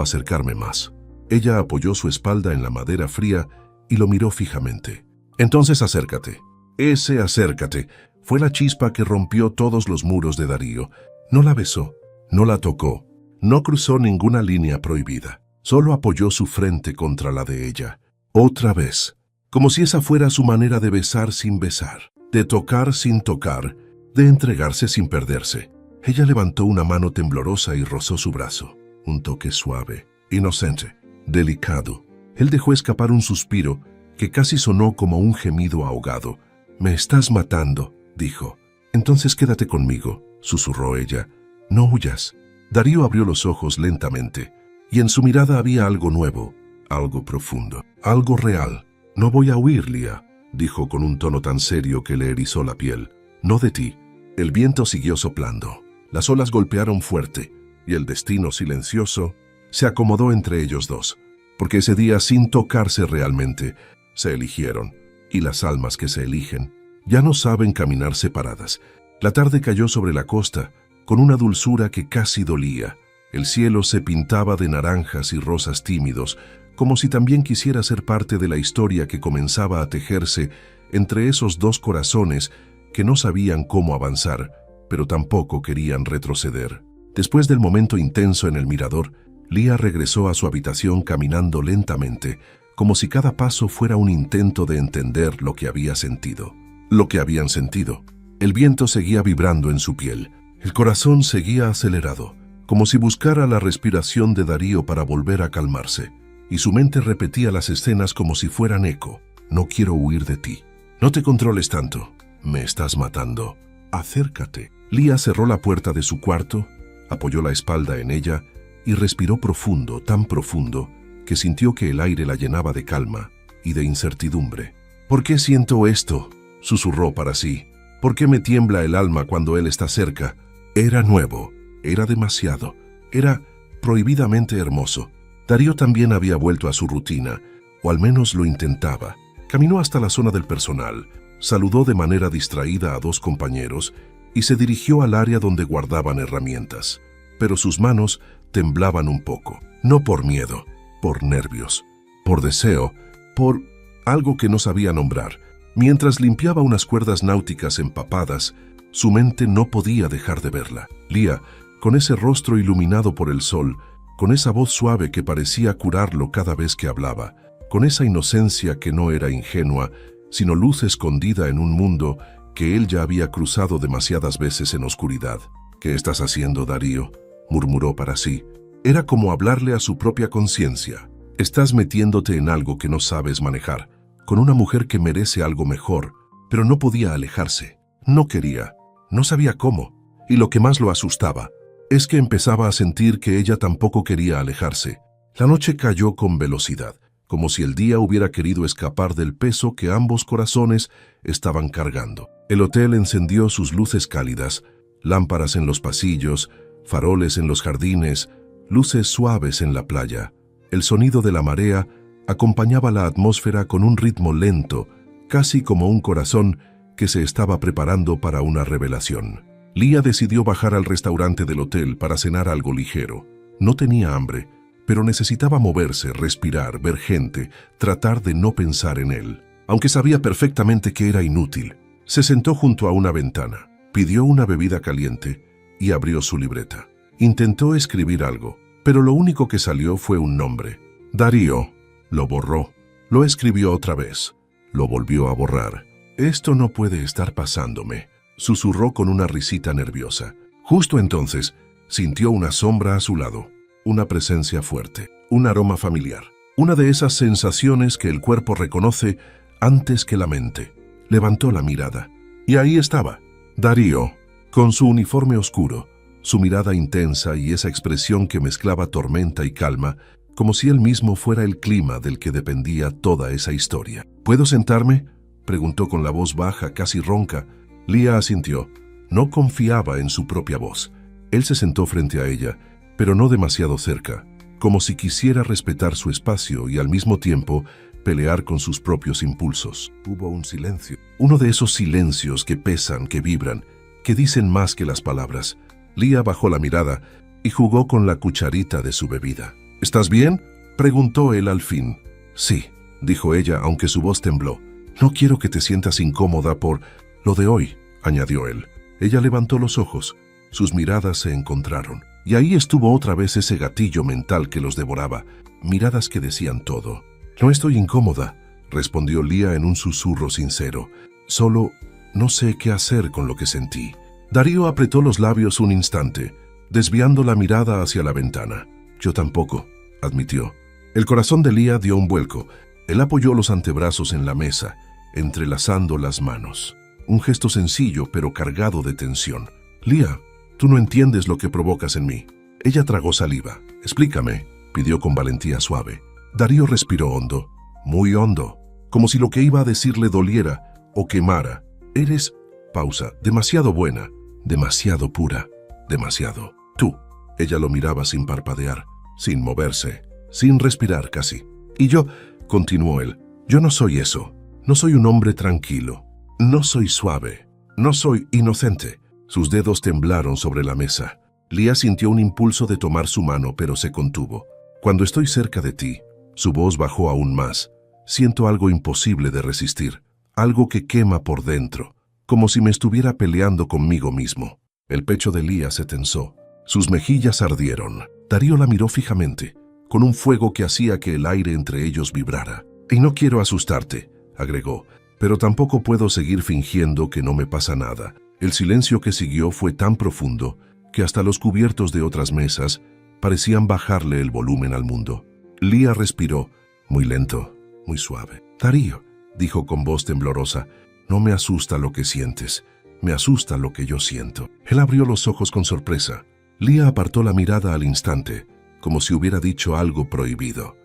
acercarme más». Ella apoyó su espalda en la madera fría y lo miró fijamente. «Entonces acércate». Ese acércate fue la chispa que rompió todos los muros de Darío. No la besó, no la tocó, no cruzó ninguna línea prohibida. Solo apoyó su frente contra la de ella. Otra vez, como si esa fuera su manera de besar sin besar, de tocar sin tocar, de entregarse sin perderse. Ella levantó una mano temblorosa y rozó su brazo. Un toque suave, inocente, delicado. Él dejó escapar un suspiro que casi sonó como un gemido ahogado. «Me estás matando», dijo. «Entonces quédate conmigo», susurró ella. «No huyas». Darío abrió los ojos lentamente, y en su mirada había algo nuevo, algo profundo, algo real. «No voy a huir, Lía», dijo con un tono tan serio que le erizó la piel. «No de ti». El viento siguió soplando. Las olas golpearon fuerte, y el destino silencioso se acomodó entre ellos dos, porque ese día, sin tocarse realmente, se eligieron, y las almas que se eligen ya no saben caminar separadas. La tarde cayó sobre la costa, con una dulzura que casi dolía. El cielo se pintaba de naranjas y rosas tímidos, como si también quisiera ser parte de la historia que comenzaba a tejerse entre esos dos corazones que no sabían cómo avanzar, pero tampoco querían retroceder. Después del momento intenso en el mirador, Lía regresó a su habitación caminando lentamente, como si cada paso fuera un intento de entender lo que había sentido. Lo que habían sentido. El viento seguía vibrando en su piel. El corazón seguía acelerado, como si buscara la respiración de Darío para volver a calmarse. Y su mente repetía las escenas como si fueran eco. «No quiero huir de ti. No te controles tanto. Me estás matando. Acércate». Lía cerró la puerta de su cuarto, apoyó la espalda en ella y respiró profundo, tan profundo, que sintió que el aire la llenaba de calma y de incertidumbre. ¿Por qué siento esto?, susurró para sí. ¿Por qué me tiembla el alma cuando él está cerca? Era nuevo, era demasiado, era prohibidamente hermoso. Darío también había vuelto a su rutina, o al menos lo intentaba. Caminó hasta la zona del personal, saludó de manera distraída a dos compañeros y se dirigió al área donde guardaban herramientas. Pero sus manos temblaban un poco, no por miedo, por nervios, por deseo, por algo que no sabía nombrar. Mientras limpiaba unas cuerdas náuticas empapadas, su mente no podía dejar de verla. Lía, con ese rostro iluminado por el sol, con esa voz suave que parecía curarlo cada vez que hablaba, con esa inocencia que no era ingenua, sino luz escondida en un mundo que él ya había cruzado demasiadas veces en oscuridad. «¿Qué estás haciendo, Darío?», murmuró para sí. Era como hablarle a su propia conciencia. «Estás metiéndote en algo que no sabes manejar, con una mujer que merece algo mejor», pero no podía alejarse. No quería, no sabía cómo, y lo que más lo asustaba es que empezaba a sentir que ella tampoco quería alejarse. La noche cayó con velocidad, como si el día hubiera querido escapar del peso que ambos corazones estaban cargando. El hotel encendió sus luces cálidas, lámparas en los pasillos, faroles en los jardines, luces suaves en la playa. El sonido de la marea acompañaba la atmósfera con un ritmo lento, casi como un corazón que se estaba preparando para una revelación. Lía decidió bajar al restaurante del hotel para cenar algo ligero. No tenía hambre, pero necesitaba moverse, respirar, ver gente, tratar de no pensar en él. Aunque sabía perfectamente que era inútil, se sentó junto a una ventana, pidió una bebida caliente y abrió su libreta. Intentó escribir algo, pero lo único que salió fue un nombre. Darío. Lo borró. Lo escribió otra vez. Lo volvió a borrar. «Esto no puede estar pasándome», susurró con una risita nerviosa. Justo entonces, sintió una sombra a su lado, una presencia fuerte, un aroma familiar, una de esas sensaciones que el cuerpo reconoce antes que la mente. Levantó la mirada, y ahí estaba, Darío, con su uniforme oscuro, su mirada intensa y esa expresión que mezclaba tormenta y calma, como si él mismo fuera el clima del que dependía toda esa historia. «¿Puedo sentarme?», preguntó con la voz baja, casi ronca. Lía asintió. No confiaba en su propia voz. Él se sentó frente a ella, pero no demasiado cerca, como si quisiera respetar su espacio y al mismo tiempo pelear con sus propios impulsos. Hubo un silencio. Uno de esos silencios que pesan, que vibran, que dicen más que las palabras. Lía bajó la mirada y jugó con la cucharita de su bebida. «¿Estás bien?», preguntó él al fin. «Sí», dijo ella, aunque su voz tembló. «No quiero que te sientas incómoda por lo de hoy», añadió él. Ella levantó los ojos. Sus miradas se encontraron. Y ahí estuvo otra vez ese gatillo mental que los devoraba. Miradas que decían todo. «No estoy incómoda», respondió Lía en un susurro sincero. «Solo no sé qué hacer con lo que sentí». Darío apretó los labios un instante, desviando la mirada hacia la ventana. «Yo tampoco», admitió. El corazón de Lía dio un vuelco. Él apoyó los antebrazos en la mesa, entrelazando las manos. Un gesto sencillo, pero cargado de tensión. «Lía, tú no entiendes lo que provocas en mí». Ella tragó saliva. «Explícame», pidió con valentía suave. Darío respiró hondo, muy hondo, como si lo que iba a decirle doliera o quemara. «Eres», pausa, «demasiado buena, demasiado pura, demasiado tú». Ella lo miraba sin parpadear, sin moverse, sin respirar casi. «Y yo», continuó él, «yo no soy eso. No soy un hombre tranquilo. No soy suave. No soy inocente». Sus dedos temblaron sobre la mesa. Lía sintió un impulso de tomar su mano, pero se contuvo. «Cuando estoy cerca de ti», su voz bajó aún más, «siento algo imposible de resistir, algo que quema por dentro, como si me estuviera peleando conmigo mismo». El pecho de Lía se tensó. Sus mejillas ardieron. Darío la miró fijamente, con un fuego que hacía que el aire entre ellos vibrara. «Y no quiero asustarte», agregó, «pero tampoco puedo seguir fingiendo que no me pasa nada». El silencio que siguió fue tan profundo que hasta los cubiertos de otras mesas parecían bajarle el volumen al mundo. Lía respiró, muy lento, muy suave. «Darío», dijo con voz temblorosa, «no me asusta lo que sientes, me asusta lo que yo siento». Él abrió los ojos con sorpresa. Lía apartó la mirada al instante, como si hubiera dicho algo prohibido.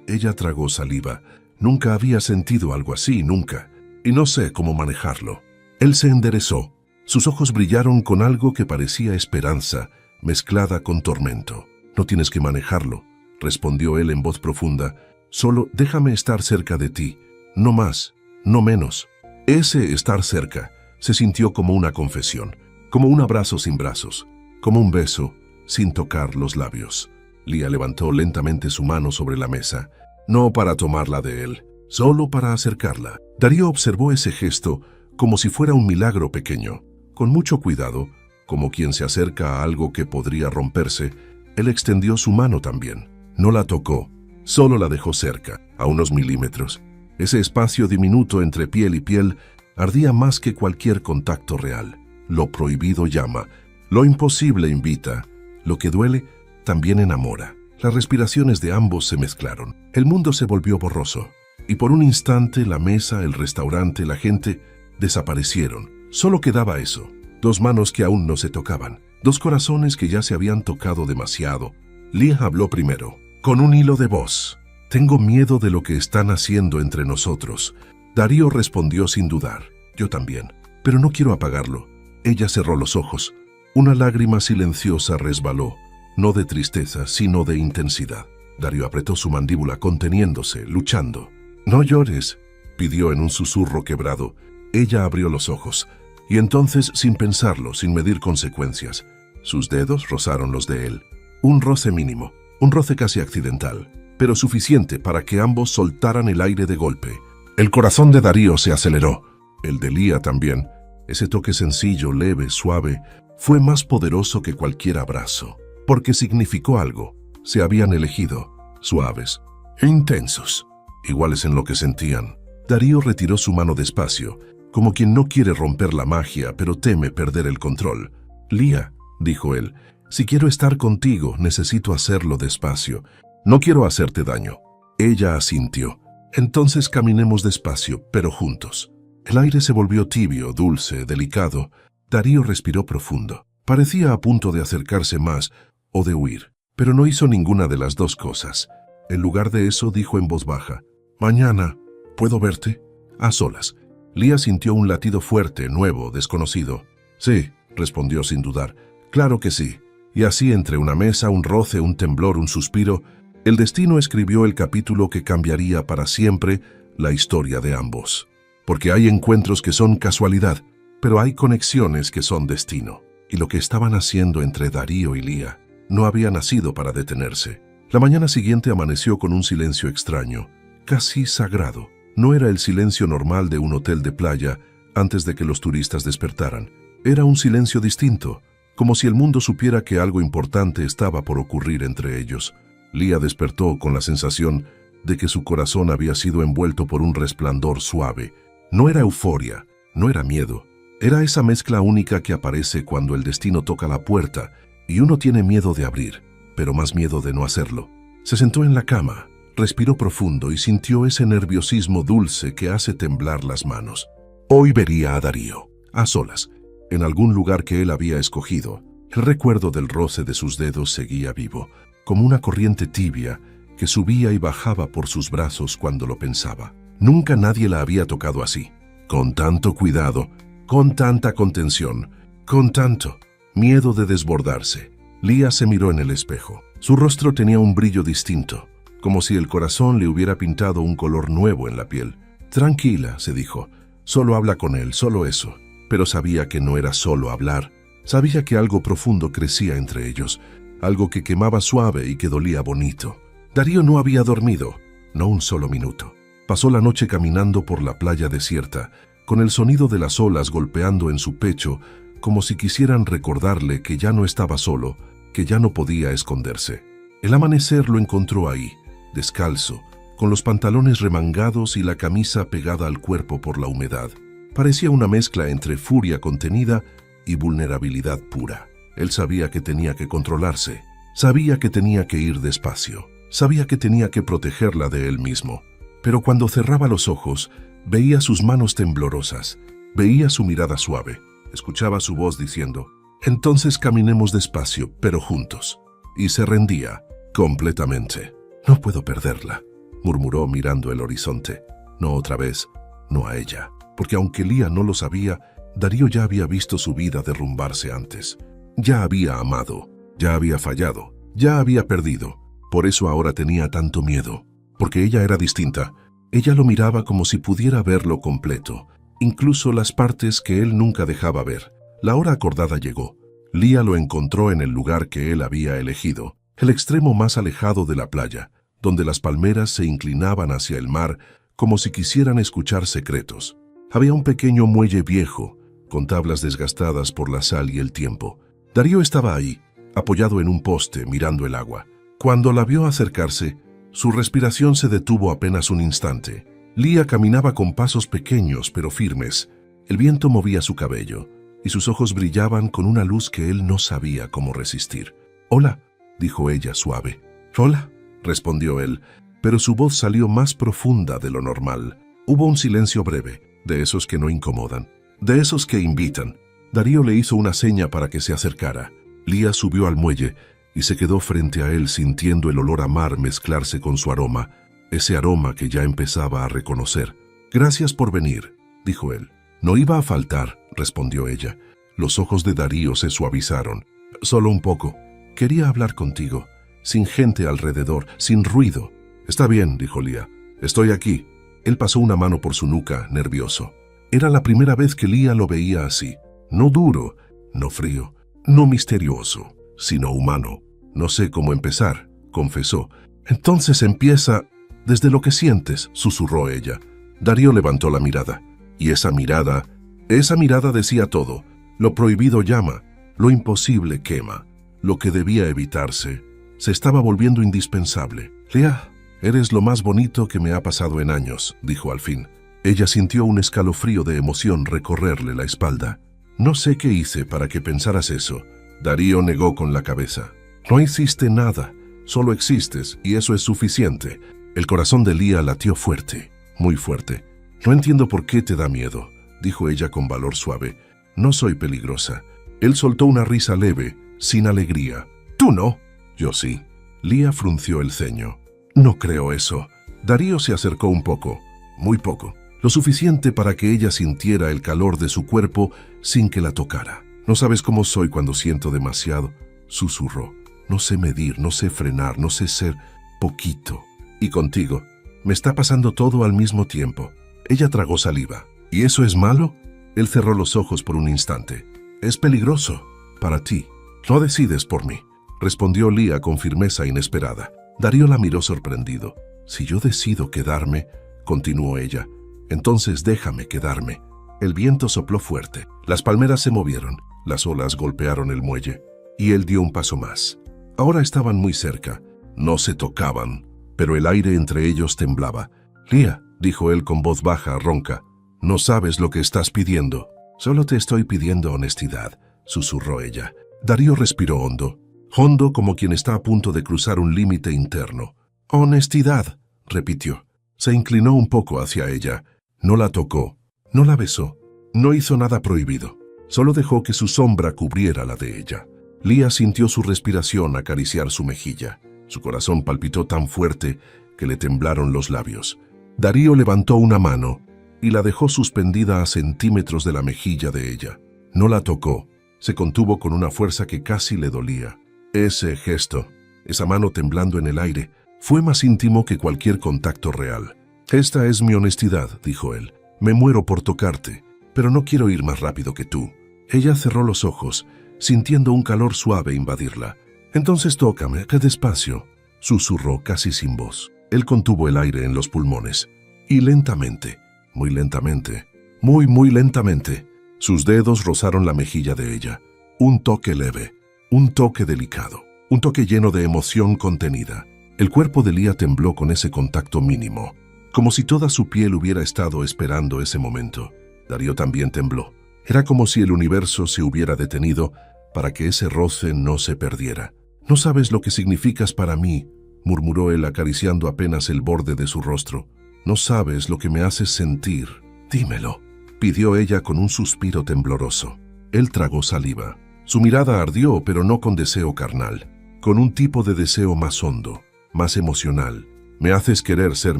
«Ella tragó saliva. Nunca había sentido algo así, nunca, y no sé cómo manejarlo. Él se enderezó. Sus ojos brillaron con algo que parecía esperanza, mezclada con tormento. No tienes que manejarlo, respondió él en voz profunda. Solo déjame estar cerca de ti. No más, no menos. Ese estar cerca se sintió como una confesión, como un abrazo sin brazos, como un beso sin tocar los labios. Lía levantó lentamente su mano sobre la mesa, no para tomarla de él, solo para acercarla. Darío observó ese gesto como si fuera un milagro pequeño. Con mucho cuidado, como quien se acerca a algo que podría romperse, él extendió su mano también. No la tocó, solo la dejó cerca, a unos milímetros. Ese espacio diminuto entre piel y piel ardía más que cualquier contacto real. Lo prohibido llama, lo imposible invita, lo que duele también enamora. Las respiraciones de ambos se mezclaron. El mundo se volvió borroso, y por un instante la mesa, el restaurante, la gente desaparecieron. Solo quedaba eso, dos manos que aún no se tocaban, dos corazones que ya se habían tocado demasiado. Lía habló primero, con un hilo de voz. Tengo miedo de lo que están haciendo entre nosotros. Darío respondió sin dudar. Yo también, pero no quiero apagarlo. Ella cerró los ojos. Una lágrima silenciosa resbaló, no de tristeza, sino de intensidad. Darío apretó su mandíbula conteniéndose, luchando. No llores, pidió en un susurro quebrado. Ella abrió los ojos, y entonces, sin pensarlo, sin medir consecuencias, sus dedos rozaron los de él. Un roce mínimo, un roce casi accidental, pero suficiente para que ambos soltaran el aire de golpe. El corazón de Darío se aceleró, el de Lía también. Ese toque sencillo, leve, suave, fue más poderoso que cualquier abrazo, porque significó algo. Se habían elegido, suaves e intensos, iguales en lo que sentían. Darío retiró su mano despacio, como quien no quiere romper la magia, pero teme perder el control. Lía, dijo él, si quiero estar contigo, necesito hacerlo despacio. No quiero hacerte daño. Ella asintió. Entonces caminemos despacio, pero juntos. El aire se volvió tibio, dulce, delicado. Darío respiró profundo. Parecía a punto de acercarse más o de huir, pero no hizo ninguna de las dos cosas. En lugar de eso, dijo en voz baja, «Mañana, ¿puedo verte?» A solas. Lía sintió un latido fuerte, nuevo, desconocido. «Sí», respondió sin dudar. «Claro que sí». Y así, entre una mesa, un roce, un temblor, un suspiro, el destino escribió el capítulo que cambiaría para siempre la historia de ambos. Porque hay encuentros que son casualidad, pero hay conexiones que son destino. Y lo que estaban haciendo entre Darío y Lía no había nacido para detenerse. La mañana siguiente amaneció con un silencio extraño, casi sagrado. No era el silencio normal de un hotel de playa antes de que los turistas despertaran. Era un silencio distinto, como si el mundo supiera que algo importante estaba por ocurrir entre ellos. Lía despertó con la sensación de que su corazón había sido envuelto por un resplandor suave. No era euforia, no era miedo. Era esa mezcla única que aparece cuando el destino toca la puerta y uno tiene miedo de abrir, pero más miedo de no hacerlo. Se sentó en la cama, respiró profundo y sintió ese nerviosismo dulce que hace temblar las manos. Hoy vería a Darío, a solas, en algún lugar que él había escogido. El recuerdo del roce de sus dedos seguía vivo, como una corriente tibia que subía y bajaba por sus brazos cuando lo pensaba. Nunca nadie la había tocado así, con tanto cuidado, con tanta contención, con tanto miedo de desbordarse. Lía se miró en el espejo. Su rostro tenía un brillo distinto, como si el corazón le hubiera pintado un color nuevo en la piel. Tranquila, se dijo, solo habla con él, solo eso. Pero sabía que no era solo hablar. Sabía que algo profundo crecía entre ellos, algo que quemaba suave y que dolía bonito. Darío no había dormido, no un solo minuto. Pasó la noche caminando por la playa desierta, con el sonido de las olas golpeando en su pecho, como si quisieran recordarle que ya no estaba solo, que ya no podía esconderse. El amanecer lo encontró ahí, descalzo, con los pantalones remangados y la camisa pegada al cuerpo por la humedad. Parecía una mezcla entre furia contenida y vulnerabilidad pura. Él sabía que tenía que controlarse, sabía que tenía que ir despacio, sabía que tenía que protegerla de él mismo. Pero cuando cerraba los ojos, veía sus manos temblorosas, veía su mirada suave, escuchaba su voz diciendo, «Entonces caminemos despacio, pero juntos». Y se rendía completamente. «No puedo perderla. murmuró mirando el horizonte. No otra vez, no a ella, porque aunque Lía no lo sabía, Darío ya había visto su vida derrumbarse antes. Ya había amado, ya había fallado, ya había perdido. Por eso ahora tenía tanto miedo, porque ella era distinta. Ella lo miraba como si pudiera verlo completo, incluso las partes que él nunca dejaba ver. La hora acordada llegó. Lía lo encontró en el lugar que él había elegido, el extremo más alejado de la playa, donde las palmeras se inclinaban hacia el mar como si quisieran escuchar secretos. Había un pequeño muelle viejo, con tablas desgastadas por la sal y el tiempo. Darío estaba ahí, apoyado en un poste, mirando el agua. Cuando la vio acercarse, su respiración se detuvo apenas un instante. Lía caminaba con pasos pequeños pero firmes. El viento movía su cabello, y sus ojos brillaban con una luz que él no sabía cómo resistir. «Hola», dijo ella suave. «Hola», respondió él, pero su voz salió más profunda de lo normal. Hubo un silencio breve, de esos que no incomodan, de esos que invitan. Darío le hizo una seña para que se acercara. Lía subió al muelle y se quedó frente a él sintiendo el olor a mar mezclarse con su aroma, ese aroma que ya empezaba a reconocer. «Gracias por venir», dijo él. «No iba a faltar», respondió ella. Los ojos de Darío se suavizaron. «Solo un poco. Quería hablar contigo, sin gente alrededor, sin ruido». «Está bien», dijo Lía. «Estoy aquí». Él pasó una mano por su nuca, nervioso. Era la primera vez que Lía lo veía así. No duro, no frío, no misterioso, sino humano. «No sé cómo empezar», confesó. «Entonces empieza desde lo que sientes», susurró ella. Darío levantó la mirada. Y esa mirada decía todo. Lo prohibido llama, lo imposible quema. Lo que debía evitarse se estaba volviendo indispensable. «Lía, eres lo más bonito que me ha pasado en años», dijo al fin. Ella sintió un escalofrío de emoción recorrerle la espalda. «No sé qué hice para que pensaras eso». Darío negó con la cabeza. «No hiciste nada, solo existes y eso es suficiente». El corazón de Lía latió fuerte, muy fuerte. «No entiendo por qué te da miedo», dijo ella con valor suave. «No soy peligrosa». Él soltó una risa leve, sin alegría. «Tú no». «Yo sí». Lía frunció el ceño. «No creo eso». Darío se acercó un poco, muy poco, lo suficiente para que ella sintiera el calor de su cuerpo sin que la tocara. «No sabes cómo soy cuando siento demasiado», susurró. «No sé medir, no sé frenar, no sé ser poquito. Y contigo, me está pasando todo al mismo tiempo». Ella tragó saliva. «¿Y eso es malo?» Él cerró los ojos por un instante. «Es peligroso. Para ti. No decides por mí», respondió Lía con firmeza inesperada. Darío la miró sorprendido. «Si yo decido quedarme», continuó ella, «entonces déjame quedarme». El viento sopló fuerte. Las palmeras se movieron. Las olas golpearon el muelle. Y él dio un paso más. Ahora estaban muy cerca. No se tocaban, pero el aire entre ellos temblaba. «Lía», dijo él con voz baja, ronca, «no sabes lo que estás pidiendo». «Solo te estoy pidiendo honestidad», susurró ella. Darío respiró hondo, hondo como quien está a punto de cruzar un límite interno. «Honestidad», repitió. Se inclinó un poco hacia ella. No la tocó, no la besó, no hizo nada prohibido. Solo dejó que su sombra cubriera la de ella. Lía sintió su respiración acariciar su mejilla. Su corazón palpitó tan fuerte que le temblaron los labios. Darío levantó una mano y la dejó suspendida a centímetros de la mejilla de ella. No la tocó. Se contuvo con una fuerza que casi le dolía. Ese gesto, esa mano temblando en el aire, fue más íntimo que cualquier contacto real. «Esta es mi honestidad», dijo él. «Me muero por tocarte, pero no quiero ir más rápido que tú». Ella cerró los ojos, sintiendo un calor suave invadirla. «Entonces tócame, que despacio», susurró casi sin voz. Él contuvo el aire en los pulmones. Y lentamente, muy lentamente, muy lentamente, sus dedos rozaron la mejilla de ella. Un toque leve, un toque delicado, un toque lleno de emoción contenida. El cuerpo de Lía tembló con ese contacto mínimo, como si toda su piel hubiera estado esperando ese momento. Darío también tembló. Era como si el universo se hubiera detenido para que ese roce no se perdiera. «No sabes lo que significas para mí», murmuró él acariciando apenas el borde de su rostro. «No sabes lo que me haces sentir». «Dímelo», pidió ella con un suspiro tembloroso. Él tragó saliva. Su mirada ardió, pero no con deseo carnal, con un tipo de deseo más hondo, más emocional, Me haces querer ser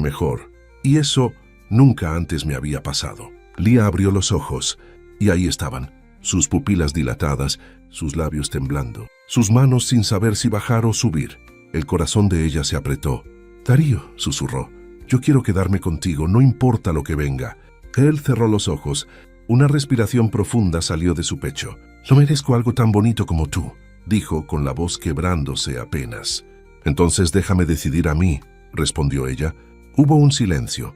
mejor. Y eso nunca antes me había pasado. Lía abrió los ojos y ahí estaban, sus pupilas dilatadas, sus labios temblando, sus manos sin saber si bajar o subir. El corazón de ella se apretó. «Darío», susurró, «yo quiero quedarme contigo, no importa lo que venga». Él cerró los ojos. Una respiración profunda salió de su pecho. «No merezco algo tan bonito como tú», dijo con la voz quebrándose apenas. «Entonces déjame decidir a mí», respondió ella. Hubo un silencio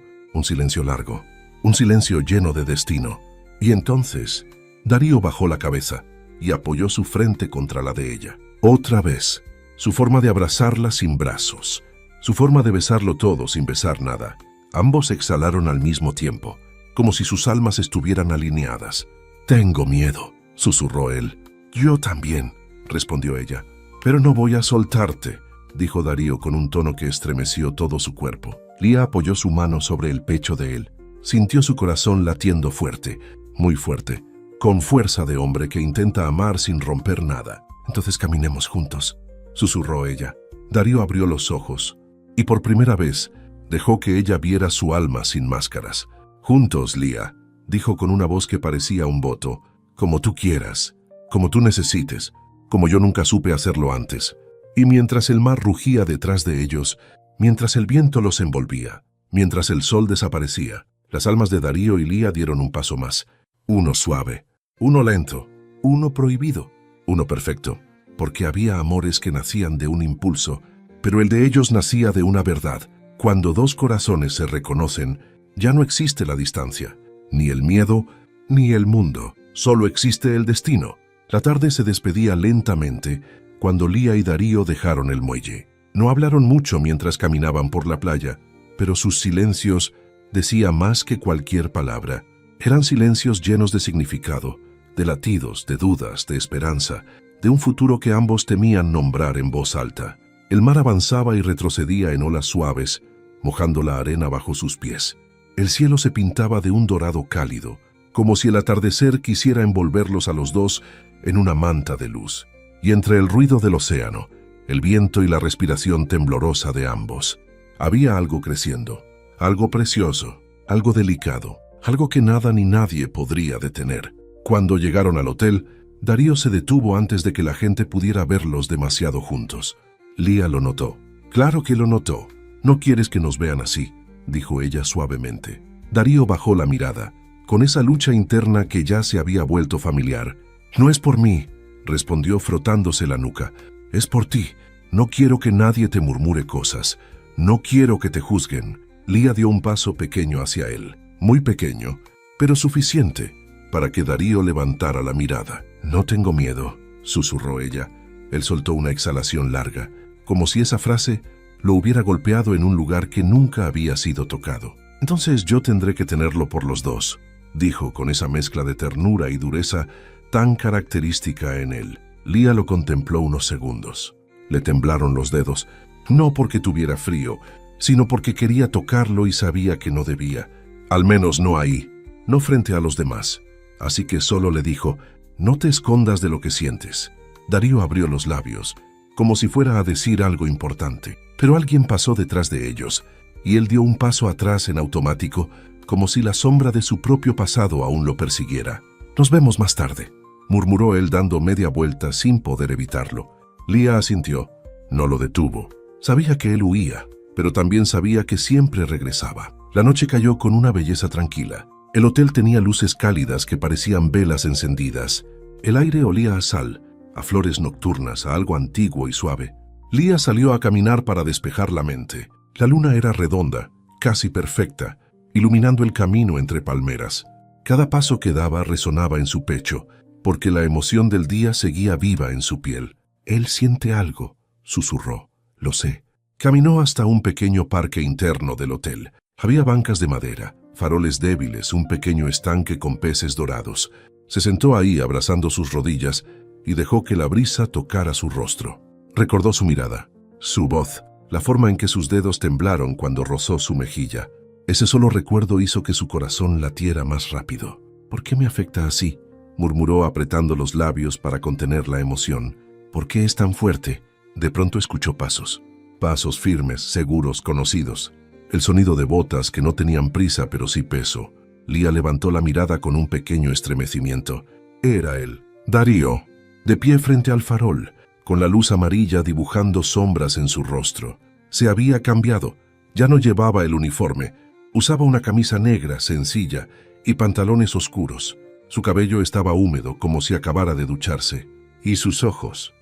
largo, un silencio lleno de destino. Y entonces Darío bajó la cabeza y apoyó su frente contra la de ella. Otra vez, su forma de abrazarla sin brazos, su forma de besarlo todo sin besar nada. Ambos exhalaron al mismo tiempo, como si sus almas estuvieran alineadas. «Tengo miedo», susurró él. «Yo también», respondió ella. «Pero no voy a soltarte», dijo Darío con un tono que estremeció todo su cuerpo. Lía apoyó su mano sobre el pecho de él. Sintió su corazón latiendo fuerte, muy fuerte, con fuerza de hombre que intenta amar sin romper nada. «Entonces caminemos juntos», susurró ella. Darío abrió los ojos y por primera vez dejó que ella viera su alma sin máscaras. «Juntos, Lía», dijo con una voz que parecía un voto, «como tú quieras, como tú necesites, como yo nunca supe hacerlo antes». Y mientras el mar rugía detrás de ellos, mientras el viento los envolvía, mientras el sol desaparecía, las almas de Darío y Lía dieron un paso más. Uno suave, uno lento, uno prohibido, uno perfecto, porque había amores que nacían de un impulso, pero el de ellos nacía de una verdad. Cuando dos corazones se reconocen, ya no existe la distancia, ni el miedo, ni el mundo, solo existe el destino. La tarde se despedía lentamente cuando Lía y Darío dejaron el muelle. No hablaron mucho mientras caminaban por la playa, pero sus silencios decían más que cualquier palabra. Eran silencios llenos de significado, de latidos, de dudas, de esperanza, de un futuro que ambos temían nombrar en voz alta. El mar avanzaba y retrocedía en olas suaves, mojando la arena bajo sus pies. El cielo se pintaba de un dorado cálido, como si el atardecer quisiera envolverlos a los dos en una manta de luz. Y entre el ruido del océano, el viento y la respiración temblorosa de ambos, había algo creciendo, algo precioso, algo delicado, algo que nada ni nadie podría detener. Cuando llegaron al hotel, Darío se detuvo antes de que la gente pudiera verlos demasiado juntos. Lía lo notó. «Claro que lo notó. No quieres que nos vean así», dijo ella suavemente. Darío bajó la mirada, con esa lucha interna que ya se había vuelto familiar. «No es por mí», respondió frotándose la nuca. «Es por ti. No quiero que nadie te murmure cosas. No quiero que te juzguen». Lía dio un paso pequeño hacia él, muy pequeño, pero suficiente para que Darío levantara la mirada. «No tengo miedo», susurró ella. Él soltó una exhalación larga, como si esa frase lo hubiera golpeado en un lugar que nunca había sido tocado. «Entonces yo tendré que tenerlo por los dos», dijo con esa mezcla de ternura y dureza tan característica en él. Lía lo contempló unos segundos. Le temblaron los dedos, no porque tuviera frío, sino porque quería tocarlo y sabía que no debía. Al menos no ahí, no frente a los demás. Así que solo le dijo: «No te escondas de lo que sientes». Darío abrió los labios, como si fuera a decir algo importante, pero alguien pasó detrás de ellos, y él dio un paso atrás en automático, como si la sombra de su propio pasado aún lo persiguiera. «Nos vemos más tarde», murmuró él dando media vuelta sin poder evitarlo. Lía asintió. No lo detuvo. Sabía que él huía, pero también sabía que siempre regresaba. La noche cayó con una belleza tranquila. El hotel tenía luces cálidas que parecían velas encendidas. El aire olía a sal, a flores nocturnas, a algo antiguo y suave. Lía salió a caminar para despejar la mente. La luna era redonda, casi perfecta, iluminando el camino entre palmeras. Cada paso que daba resonaba en su pecho, porque la emoción del día seguía viva en su piel. «Él siente algo», susurró. «Lo sé». Caminó hasta un pequeño parque interno del hotel. Había bancas de madera, faroles débiles, un pequeño estanque con peces dorados. Se sentó ahí abrazando sus rodillas y dejó que la brisa tocara su rostro. Recordó su mirada, su voz, la forma en que sus dedos temblaron cuando rozó su mejilla. Ese solo recuerdo hizo que su corazón latiera más rápido. «¿Por qué me afecta así?», murmuró apretando los labios para contener la emoción. «¿Por qué es tan fuerte?». De pronto escuchó pasos. Pasos firmes, seguros, conocidos. El sonido de botas que no tenían prisa pero sí peso. Lía levantó la mirada con un pequeño estremecimiento. Era él, Darío, de pie frente al farol, con la luz amarilla dibujando sombras en su rostro. Se había cambiado. Ya no llevaba el uniforme. Usaba una camisa negra, sencilla, y pantalones oscuros. Su cabello estaba húmedo, como si acabara de ducharse. Y sus ojos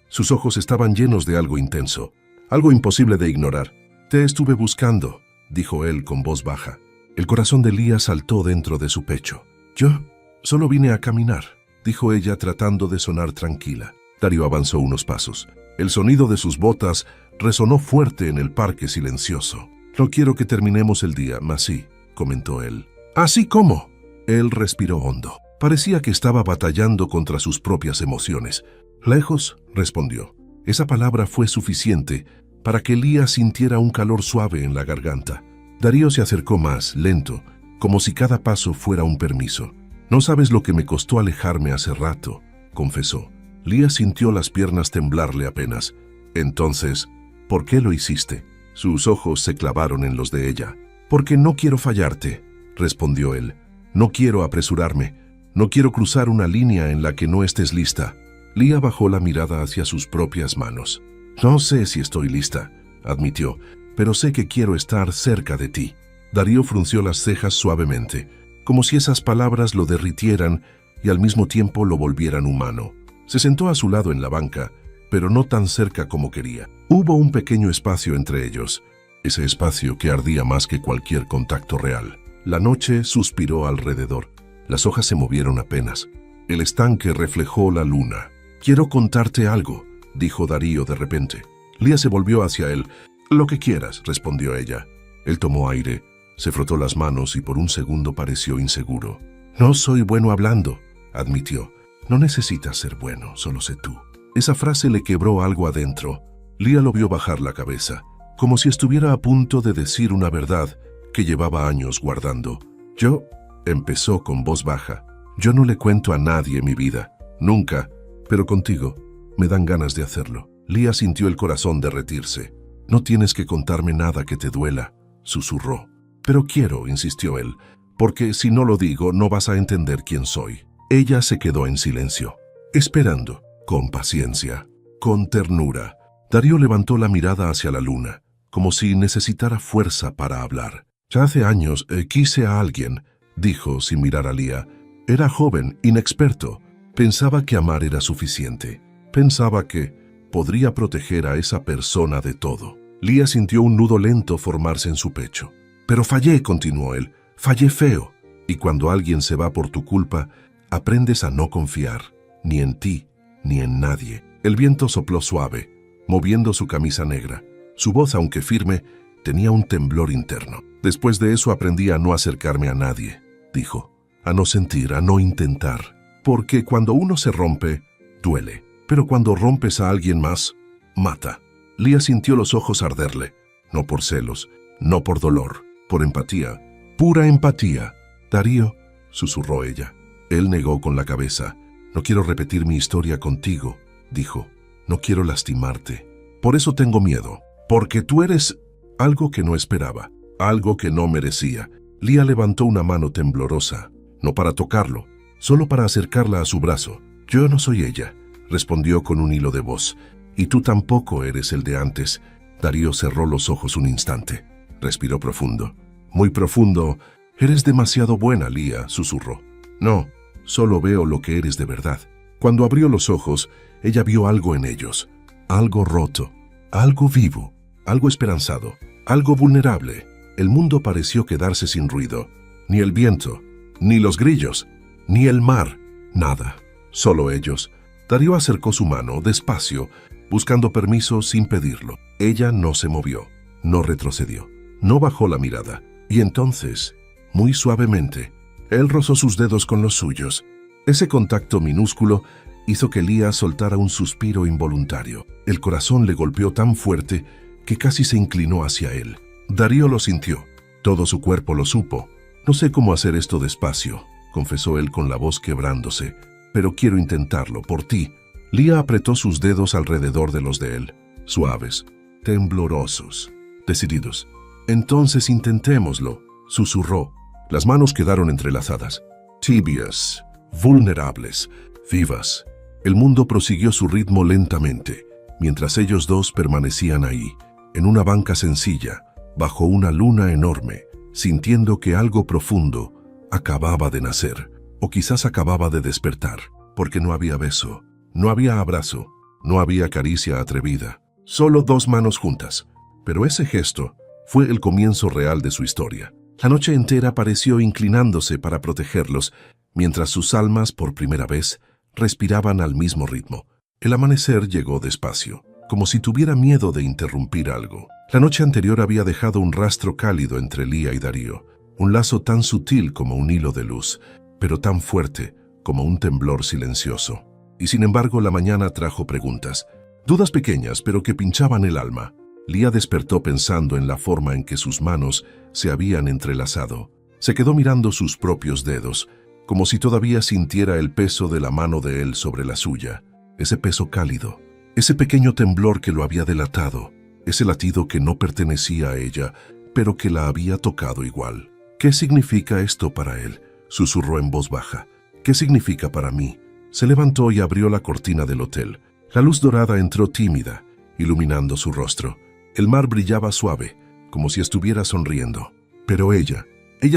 estaban llenos de algo intenso, algo imposible de ignorar. «Te estuve buscando», dijo él con voz baja. El corazón de Lía saltó dentro de su pecho. «Yo solo vine a caminar», dijo ella tratando de sonar tranquila. Darío avanzó unos pasos. El sonido de sus botas resonó fuerte en el parque silencioso. «No quiero que terminemos el día, Masí», comentó él. «¿Así cómo?» Él respiró hondo. Parecía que estaba batallando contra sus propias emociones. «Lejos», respondió. Esa palabra fue suficiente para que Lía sintiera un calor suave en la garganta. Darío se acercó más, lento, como si cada paso fuera un permiso. «No sabes lo que me costó alejarme hace rato», confesó. Lía sintió las piernas temblarle apenas. «Entonces, ¿por qué lo hiciste?» Sus ojos se clavaron en los de ella. «Porque no quiero fallarte», respondió él. «No quiero apresurarme. No quiero cruzar una línea en la que no estés lista». Lía bajó la mirada hacia sus propias manos. «No sé si estoy lista», admitió, «pero sé que quiero estar cerca de ti». Darío frunció las cejas suavemente, como si esas palabras lo derritieran y al mismo tiempo lo volvieran humano. Se sentó a su lado en la banca, pero no tan cerca como quería. Hubo un pequeño espacio entre ellos, ese espacio que ardía más que cualquier contacto real. La noche suspiró alrededor. Las hojas se movieron apenas. El estanque reflejó la luna. «Quiero contarte algo», dijo Darío de repente. Lía se volvió hacia él. «Lo que quieras», respondió ella. Él tomó aire, se frotó las manos y por un segundo pareció inseguro. «No soy bueno hablando», admitió. «No necesitas ser bueno, solo sé tú». Esa frase le quebró algo adentro. Lía lo vio bajar la cabeza, como si estuviera a punto de decir una verdad que llevaba años guardando. «Yo», empezó con voz baja, «yo no le cuento a nadie mi vida, nunca, pero contigo me dan ganas de hacerlo». Lía sintió el corazón derretirse. «No tienes que contarme nada que te duela», susurró. «Pero quiero», insistió él, «porque si no lo digo no vas a entender quién soy». Ella se quedó en silencio, esperando, con paciencia, con ternura. Darío levantó la mirada hacia la luna, como si necesitara fuerza para hablar. «Ya hace años quise a alguien», dijo sin mirar a Lía. «Era joven, inexperto. Pensaba que amar era suficiente. Pensaba que podría proteger a esa persona de todo». Lía sintió un nudo lento formarse en su pecho. «Pero fallé», continuó él. «Fallé feo. Y cuando alguien se va por tu culpa, aprendes a no confiar, ni en ti, ni en nadie». El viento sopló suave, moviendo su camisa negra. Su voz, aunque firme, tenía un temblor interno. «Después de eso aprendí a no acercarme a nadie», dijo. «A no sentir, a no intentar. Porque cuando uno se rompe, duele. Pero cuando rompes a alguien más, mata». Lía sintió los ojos arderle. No por celos, no por dolor, por empatía. Pura empatía. «Darío», susurró ella. Él negó con la cabeza. «No quiero repetir mi historia contigo», dijo. «No quiero lastimarte. Por eso tengo miedo. Porque tú eres…» Algo que no esperaba, algo que no merecía. Lía levantó una mano temblorosa, no para tocarlo, solo para acercarla a su brazo. «Yo no soy ella», respondió con un hilo de voz. «Y tú tampoco eres el de antes». Darío cerró los ojos un instante. Respiró profundo. Muy profundo. «Eres demasiado buena, Lía», susurró. «No, solo veo lo que eres de verdad». Cuando abrió los ojos, ella vio algo en ellos. Algo roto, algo vivo, algo esperanzado, algo vulnerable. El mundo pareció quedarse sin ruido. Ni el viento, ni los grillos, ni el mar. Nada. Solo ellos. Darío acercó su mano, despacio, buscando permiso sin pedirlo. Ella no se movió, no retrocedió, no bajó la mirada. Y entonces, muy suavemente, él rozó sus dedos con los suyos. Ese contacto minúsculo hizo que Lía soltara un suspiro involuntario. El corazón le golpeó tan fuerte que casi se inclinó hacia él. Darío lo sintió. Todo su cuerpo lo supo. «No sé cómo hacer esto despacio», confesó él con la voz quebrándose. «Pero quiero intentarlo, por ti». Lía apretó sus dedos alrededor de los de él, suaves, temblorosos, decididos. «Entonces intentémoslo», susurró. Las manos quedaron entrelazadas, tibias, vulnerables, vivas. El mundo prosiguió su ritmo lentamente, mientras ellos dos permanecían ahí, en una banca sencilla, bajo una luna enorme, sintiendo que algo profundo acababa de nacer, o quizás acababa de despertar, porque no había beso, no había abrazo, no había caricia atrevida, solo dos manos juntas. Pero ese gesto fue el comienzo real de su historia. La noche entera pareció inclinándose para protegerlos, mientras sus almas, por primera vez, respiraban al mismo ritmo. El amanecer llegó despacio, como si tuviera miedo de interrumpir algo. La noche anterior había dejado un rastro cálido entre Lía y Darío, un lazo tan sutil como un hilo de luz, pero tan fuerte como un temblor silencioso. Y sin embargo, la mañana trajo preguntas, dudas pequeñas pero que pinchaban el alma. Lía despertó pensando en la forma en que sus manos se habían entrelazado. Se quedó mirando sus propios dedos, como si todavía sintiera el peso de la mano de él sobre la suya. Ese peso cálido, ese pequeño temblor que lo había delatado, ese latido que no pertenecía a ella, pero que la había tocado igual. «¿Qué significa esto para él?», susurró en voz baja. «¿Qué significa para mí?». Se levantó y abrió la cortina del hotel. La luz dorada entró tímida, iluminando su rostro. El mar brillaba suave, como si estuviera sonriendo. Pero ella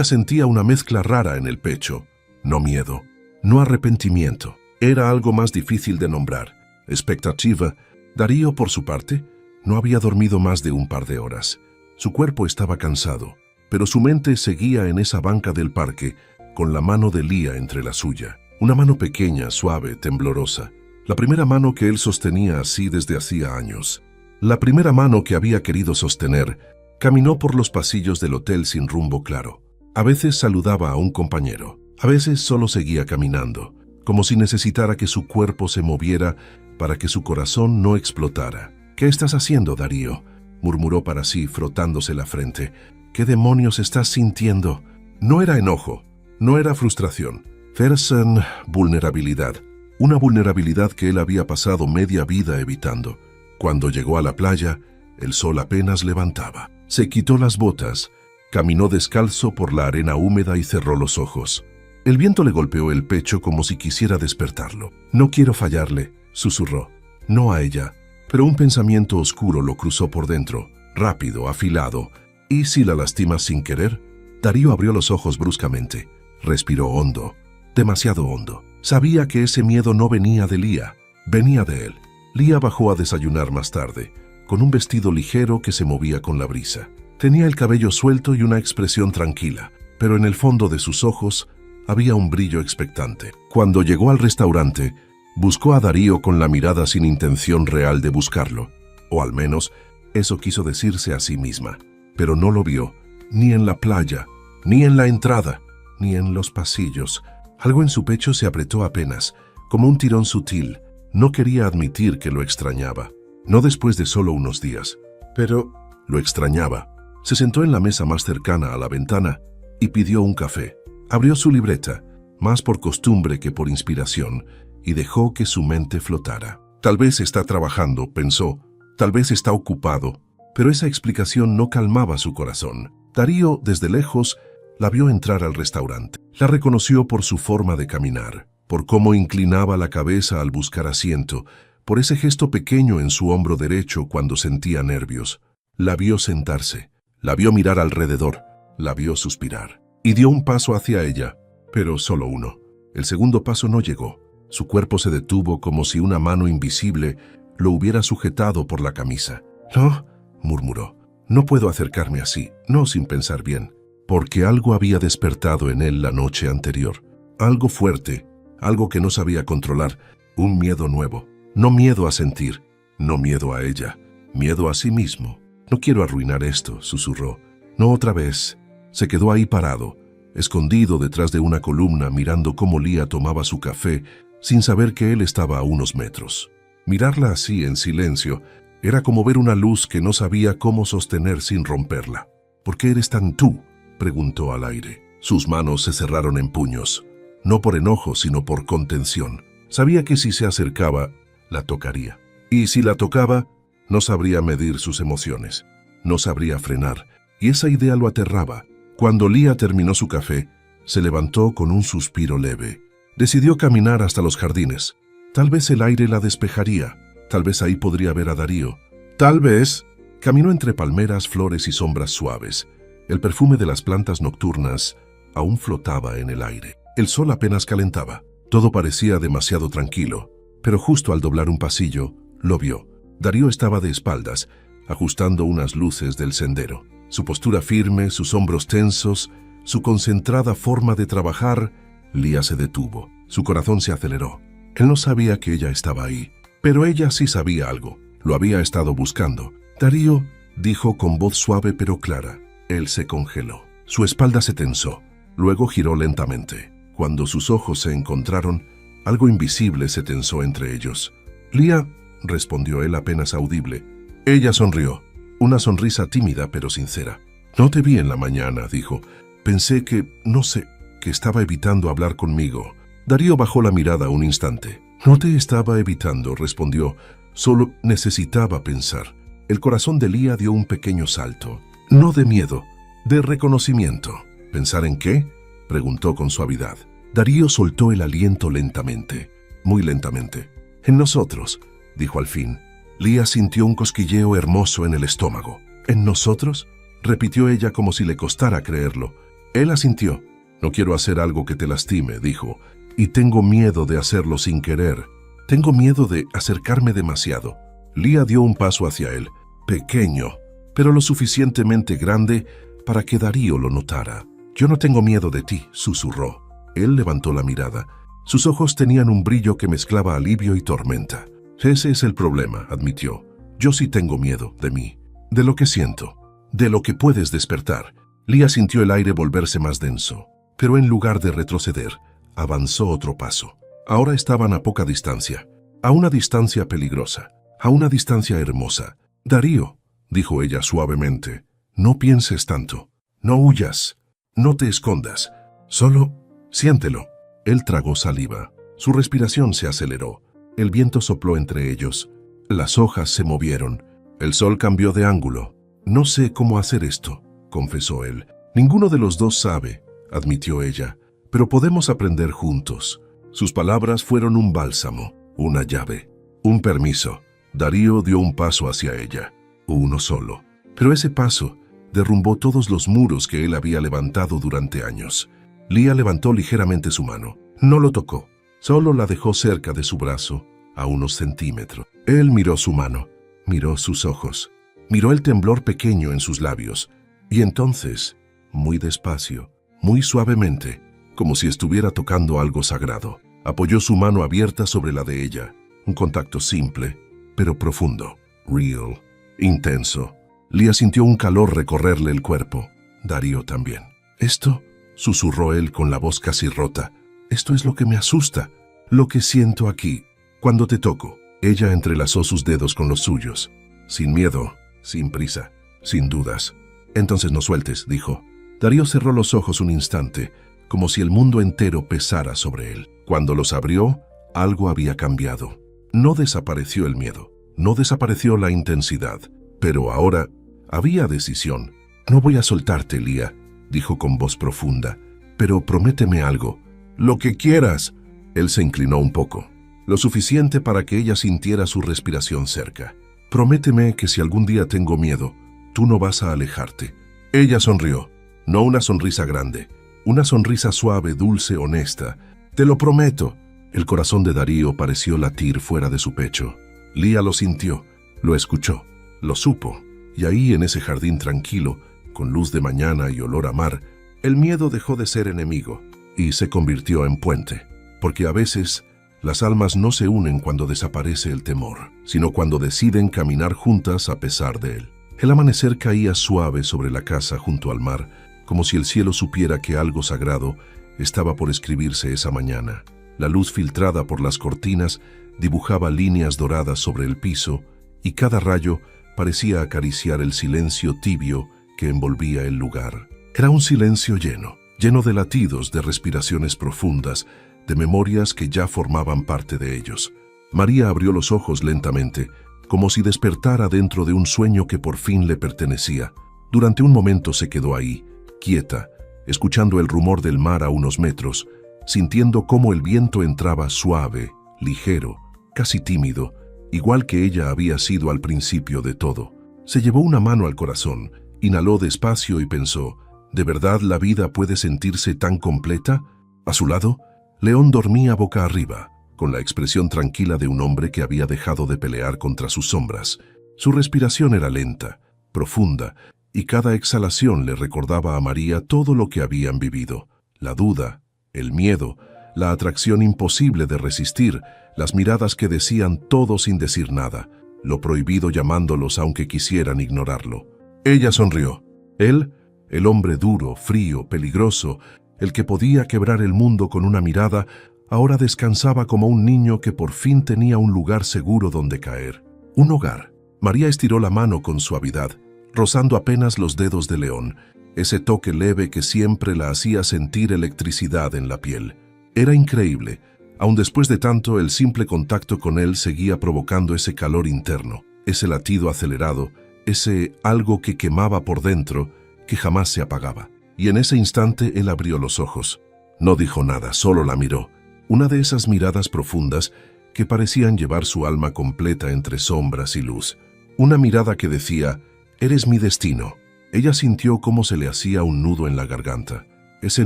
sentía una mezcla rara en el pecho. No miedo, no arrepentimiento. Era algo más difícil de nombrar. Expectativa. Darío, por su parte, no había dormido más de un par de horas. Su cuerpo estaba cansado, pero su mente seguía en esa banca del parque, con la mano de Lía entre la suya. Una mano pequeña, suave, temblorosa. La primera mano que él sostenía así desde hacía años. La primera mano que había querido sostener. Caminó por los pasillos del hotel sin rumbo claro. A veces saludaba a un compañero. A veces solo seguía caminando, como si necesitara que su cuerpo se moviera para que su corazón no explotara. «¿Qué estás haciendo, Darío?», murmuró para sí, frotándose la frente. «¿Qué demonios estás sintiendo?». No era enojo, no era frustración. Fersen, vulnerabilidad. Una vulnerabilidad que él había pasado media vida evitando. Cuando llegó a la playa, el sol apenas levantaba. Se quitó las botas, caminó descalzo por la arena húmeda y cerró los ojos. El viento le golpeó el pecho como si quisiera despertarlo. «No quiero fallarle», susurró. No a ella, pero un pensamiento oscuro lo cruzó por dentro, rápido, afilado. ¿Y si la lastima sin querer? Darío abrió los ojos bruscamente. Respiró hondo, demasiado hondo. Sabía que ese miedo no venía de Lía, venía de él. Lía bajó a desayunar más tarde, con un vestido ligero que se movía con la brisa. Tenía el cabello suelto y una expresión tranquila, pero en el fondo de sus ojos había un brillo expectante. Cuando llegó al restaurante, buscó a Darío con la mirada sin intención real de buscarlo, o al menos eso quiso decirse a sí misma. Pero no lo vio, ni en la playa, ni en la entrada, ni en los pasillos. Algo en su pecho se apretó apenas, como un tirón sutil. No quería admitir que lo extrañaba, no después de solo unos días, pero lo extrañaba. Se sentó en la mesa más cercana a la ventana y pidió un café. Abrió su libreta, más por costumbre que por inspiración, y dejó que su mente flotara. Tal vez está trabajando, pensó, tal vez está ocupado, pero esa explicación no calmaba su corazón. Darío, desde lejos, la vio entrar al restaurante. La reconoció por su forma de caminar, por cómo inclinaba la cabeza al buscar asiento, por ese gesto pequeño en su hombro derecho cuando sentía nervios. La vio sentarse, la vio mirar alrededor, la vio suspirar. Y dio un paso hacia ella, pero solo uno. El segundo paso no llegó. Su cuerpo se detuvo como si una mano invisible lo hubiera sujetado por la camisa. «No», murmuró, «no puedo acercarme así, no sin pensar bien», porque algo había despertado en él la noche anterior. Algo fuerte, algo que no sabía controlar, un miedo nuevo. No miedo a sentir, no miedo a ella, miedo a sí mismo. «No quiero arruinar esto», susurró. «No otra vez». Se quedó ahí parado, escondido detrás de una columna, mirando cómo Lía tomaba su café, sin saber que él estaba a unos metros. Mirarla así, en silencio, era como ver una luz que no sabía cómo sostener sin romperla. «¿Por qué eres tan tú?», preguntó al aire. Sus manos se cerraron en puños, no por enojo, sino por contención. Sabía que si se acercaba, la tocaría. Y si la tocaba, No sabría medir sus emociones. No sabría frenar. Y esa idea lo aterraba. Cuando Lía terminó su café, se levantó con un suspiro leve. Decidió caminar hasta los jardines. Tal vez el aire la despejaría. Tal vez ahí podría ver a Darío. Tal vez... Caminó entre palmeras, flores y sombras suaves. El perfume de las plantas nocturnas aún flotaba en el aire. El sol apenas calentaba. Todo parecía demasiado tranquilo. Pero justo al doblar un pasillo, lo vio. Darío estaba de espaldas, ajustando unas luces del sendero. Su postura firme, sus hombros tensos, su concentrada forma de trabajar. Lía se detuvo. Su corazón se aceleró. Él no sabía que ella estaba ahí, pero ella sí sabía algo. Lo había estado buscando. Darío, dijo con voz suave pero clara. Él se congeló. Su espalda se tensó. Luego giró lentamente. Cuando sus ojos se encontraron, algo invisible se tensó entre ellos. Lía, respondió él apenas audible. Ella sonrió. Una sonrisa tímida pero sincera. No te vi en la mañana, dijo. Pensé que, no sé, que estaba evitando hablar conmigo. Darío bajó la mirada un instante. No te estaba evitando, respondió. Solo necesitaba pensar. El corazón de Lía dio un pequeño salto. No de miedo, de reconocimiento. ¿Pensar en qué?, preguntó con suavidad. Darío soltó el aliento lentamente, muy lentamente. En nosotros, dijo al fin. Lía sintió un cosquilleo hermoso en el estómago. ¿En nosotros?, repitió ella como si le costara creerlo. Él asintió. No quiero hacer algo que te lastime, dijo, y tengo miedo de hacerlo sin querer. Tengo miedo de acercarme demasiado. Lía dio un paso hacia él, pequeño, pero lo suficientemente grande para que Darío lo notara. Yo no tengo miedo de ti, susurró. Él levantó la mirada. Sus ojos tenían un brillo que mezclaba alivio y tormenta. Ese es el problema, admitió. Yo sí tengo miedo de mí, de lo que siento, de lo que puedes despertar. Lía sintió el aire volverse más denso, pero en lugar de retroceder, avanzó otro paso. Ahora estaban a poca distancia, a una distancia peligrosa, a una distancia hermosa. Darío, dijo ella suavemente, no pienses tanto, no huyas, no te escondas, solo siéntelo. Él tragó saliva, su respiración se aceleró, el viento sopló entre ellos, las hojas se movieron, el sol cambió de ángulo. No sé cómo hacer esto, confesó él. Ninguno de los dos sabe, admitió ella, pero podemos aprender juntos. Sus palabras fueron un bálsamo, una llave, un permiso. Darío dio un paso hacia ella, uno solo, pero ese paso derrumbó todos los muros que él había levantado durante años. Lía levantó ligeramente su mano. No lo tocó, solo la dejó cerca de su brazo, a unos centímetros. Él miró su mano, miró sus ojos, miró el temblor pequeño en sus labios, y entonces, muy despacio, muy suavemente, como si estuviera tocando algo sagrado, apoyó su mano abierta sobre la de ella. Un contacto simple, pero profundo, real, intenso. Lía sintió un calor recorrerle el cuerpo. Darío también. Esto, susurró él con la voz casi rota, esto es lo que me asusta, lo que siento aquí, cuando te toco. Ella entrelazó sus dedos con los suyos, sin miedo, sin prisa, sin dudas. Entonces no sueltes, dijo. Darío cerró los ojos un instante, como si el mundo entero pesara sobre él. Cuando los abrió, algo había cambiado. No desapareció el miedo, no desapareció la intensidad, pero ahora había decisión. No voy a soltarte, Lía, dijo con voz profunda, pero prométeme algo. Lo que quieras. Él se inclinó un poco, lo suficiente para que ella sintiera su respiración cerca. Prométeme que si algún día tengo miedo, tú no vas a alejarte. Ella sonrió, no una sonrisa grande, una sonrisa suave, dulce, honesta. Te lo prometo. El corazón de Darío pareció latir fuera de su pecho. Lía lo sintió, lo escuchó, lo supo, y ahí en ese jardín tranquilo, con luz de mañana y olor a mar, el miedo dejó de ser enemigo y se convirtió en puente, porque a veces las almas no se unen cuando desaparece el temor, sino cuando deciden caminar juntas a pesar de él. El amanecer caía suave sobre la casa junto al mar, como si el cielo supiera que algo sagrado estaba por escribirse esa mañana. La luz filtrada por las cortinas dibujaba líneas doradas sobre el piso y cada rayo parecía acariciar el silencio tibio que envolvía el lugar. Era un silencio lleno de latidos, de respiraciones profundas, de memorias que ya formaban parte de ellos. María abrió los ojos lentamente, como si despertara dentro de un sueño que por fin le pertenecía. Durante un momento se quedó ahí, quieta, escuchando el rumor del mar a unos metros, sintiendo cómo el viento entraba suave, ligero, casi tímido, igual que ella había sido al principio de todo. Se llevó una mano al corazón, inhaló despacio y pensó, ¿de verdad la vida puede sentirse tan completa? A su lado, León dormía boca arriba, con la expresión tranquila de un hombre que había dejado de pelear contra sus sombras. Su respiración era lenta, profunda, y cada exhalación le recordaba a María todo lo que habían vivido. La duda, el miedo, la atracción imposible de resistir, las miradas que decían todo sin decir nada, lo prohibido llamándolos aunque quisieran ignorarlo. Ella sonrió. Él, el hombre duro, frío, peligroso, el que podía quebrar el mundo con una mirada, ahora descansaba como un niño que por fin tenía un lugar seguro donde caer. Un hogar. María estiró la mano con suavidad, rozando apenas los dedos de León, ese toque leve que siempre la hacía sentir electricidad en la piel. Era increíble. Aun después de tanto, el simple contacto con él seguía provocando ese calor interno, ese latido acelerado, ese algo que quemaba por dentro, que jamás se apagaba. Y en ese instante él abrió los ojos. No dijo nada, solo la miró. Una de esas miradas profundas que parecían llevar su alma completa entre sombras y luz. Una mirada que decía, «Eres mi destino». Ella sintió cómo se le hacía un nudo en la garganta. Ese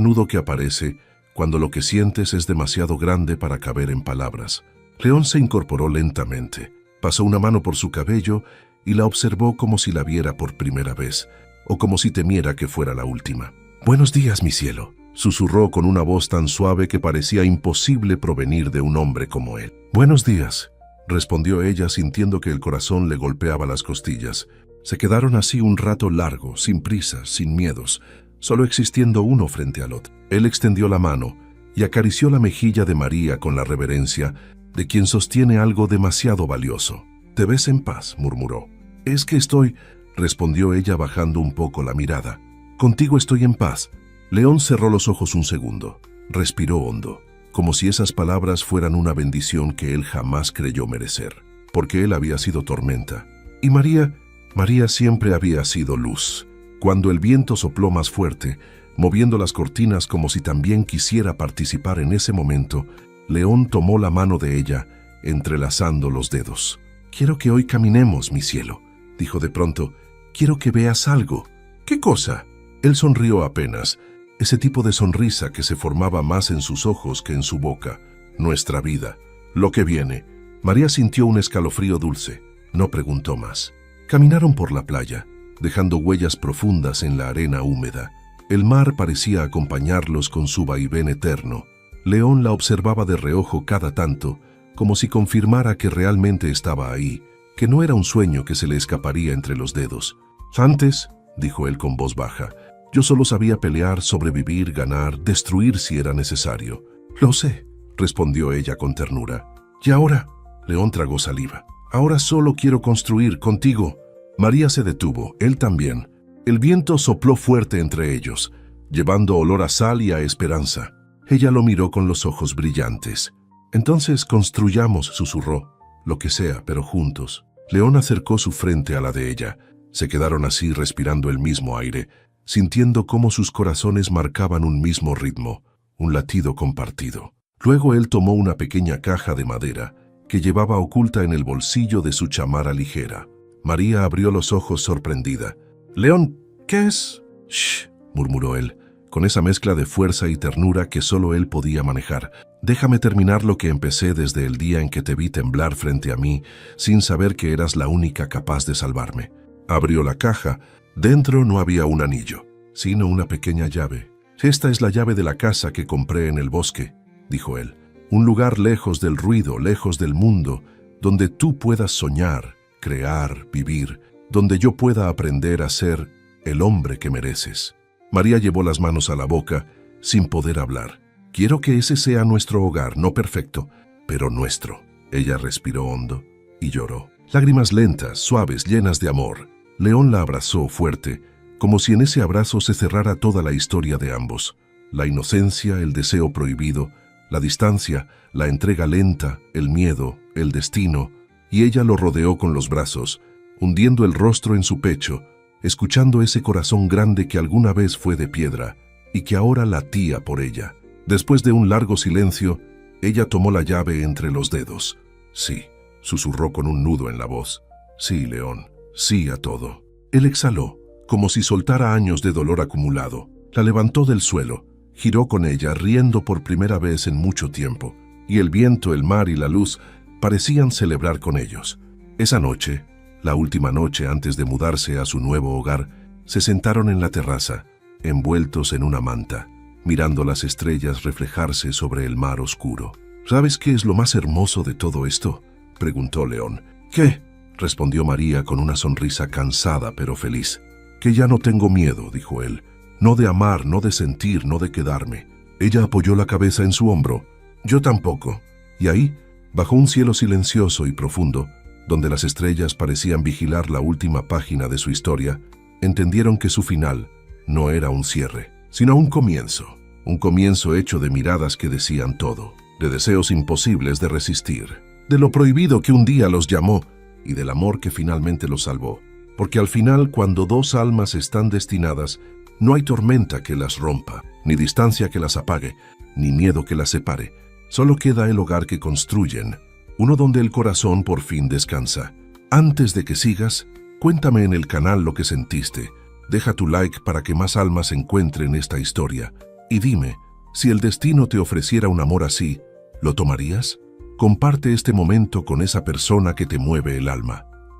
nudo que aparece cuando lo que sientes es demasiado grande para caber en palabras. León se incorporó lentamente, pasó una mano por su cabello y la observó como si la viera por primera vez, o como si temiera que fuera la última. «Buenos días, mi cielo», susurró con una voz tan suave que parecía imposible provenir de un hombre como él. «Buenos días», respondió ella sintiendo que el corazón le golpeaba las costillas. Se quedaron así un rato largo, sin prisas, sin miedos, solo existiendo uno frente al otro. Él extendió la mano y acarició la mejilla de María con la reverencia de quien sostiene algo demasiado valioso. «¿Te ves en paz?», murmuró. «Es que estoy», respondió ella bajando un poco la mirada. «Contigo estoy en paz». León cerró los ojos un segundo, respiró hondo, como si esas palabras fueran una bendición que él jamás creyó merecer, porque él había sido tormenta. Y María siempre había sido luz. Cuando el viento sopló más fuerte, moviendo las cortinas como si también quisiera participar en ese momento, León tomó la mano de ella, entrelazando los dedos. «Quiero que hoy caminemos, mi cielo», dijo de pronto. «Quiero que veas algo». «¿Qué cosa?». Él sonrió apenas, ese tipo de sonrisa que se formaba más en sus ojos que en su boca. «Nuestra vida, lo que viene». María sintió un escalofrío dulce. No preguntó más. Caminaron por la playa, dejando huellas profundas en la arena húmeda. El mar parecía acompañarlos con su vaivén eterno. León la observaba de reojo cada tanto, como si confirmara que realmente estaba ahí, que no era un sueño que se le escaparía entre los dedos. «Antes», dijo él con voz baja, «yo solo sabía pelear, sobrevivir, ganar, destruir si era necesario». «Lo sé», respondió ella con ternura. «Y ahora», León tragó saliva, «ahora solo quiero construir contigo». María se detuvo, él también. El viento sopló fuerte entre ellos, llevando olor a sal y a esperanza. Ella lo miró con los ojos brillantes. «Entonces construyamos», susurró, «lo que sea, pero juntos». León acercó su frente a la de ella. Se quedaron así respirando el mismo aire, sintiendo cómo sus corazones marcaban un mismo ritmo, un latido compartido. Luego él tomó una pequeña caja de madera que llevaba oculta en el bolsillo de su chamarra ligera. María abrió los ojos sorprendida. «León, ¿qué es?». «Shh», murmuró él, con esa mezcla de fuerza y ternura que solo él podía manejar. «Déjame terminar lo que empecé desde el día en que te vi temblar frente a mí, sin saber que eras la única capaz de salvarme». Abrió la caja. Dentro no había un anillo, sino una pequeña llave. «Esta es la llave de la casa que compré en el bosque», dijo él. «Un lugar lejos del ruido, lejos del mundo, donde tú puedas soñar, crear, vivir, donde yo pueda aprender a ser el hombre que mereces». María llevó las manos a la boca, sin poder hablar. «Quiero que ese sea nuestro hogar, no perfecto, pero nuestro». Ella respiró hondo y lloró. Lágrimas lentas, suaves, llenas de amor. León la abrazó fuerte, como si en ese abrazo se cerrara toda la historia de ambos. La inocencia, el deseo prohibido, la distancia, la entrega lenta, el miedo, el destino, y ella lo rodeó con los brazos, hundiendo el rostro en su pecho, escuchando ese corazón grande que alguna vez fue de piedra y que ahora latía por ella. Después de un largo silencio, ella tomó la llave entre los dedos. Sí, susurró con un nudo en la voz. Sí, León, sí a todo. Él exhaló, como si soltara años de dolor acumulado. La levantó del suelo, giró con ella, riendo por primera vez en mucho tiempo, y el viento, el mar y la luz parecían celebrar con ellos. Esa noche, la última noche antes de mudarse a su nuevo hogar, se sentaron en la terraza, envueltos en una manta, mirando las estrellas reflejarse sobre el mar oscuro. ¿Sabes qué es lo más hermoso de todo esto?, preguntó León. ¿Qué?, respondió María con una sonrisa cansada pero feliz. Que ya no tengo miedo, dijo él. No de amar, no de sentir, no de quedarme. Ella apoyó la cabeza en su hombro. Yo tampoco. Y ahí, bajo un cielo silencioso y profundo, donde las estrellas parecían vigilar la última página de su historia, entendieron que su final no era un cierre, sino un comienzo hecho de miradas que decían todo, de deseos imposibles de resistir, de lo prohibido que un día los llamó y del amor que finalmente los salvó. Porque al final, cuando dos almas están destinadas, no hay tormenta que las rompa, ni distancia que las apague, ni miedo que las separe. Solo queda el hogar que construyen, uno donde el corazón por fin descansa. Antes de que sigas, cuéntame en el canal lo que sentiste. Deja tu like para que más almas encuentren esta historia. Y dime, si el destino te ofreciera un amor así, ¿lo tomarías? Comparte este momento con esa persona que te mueve el alma.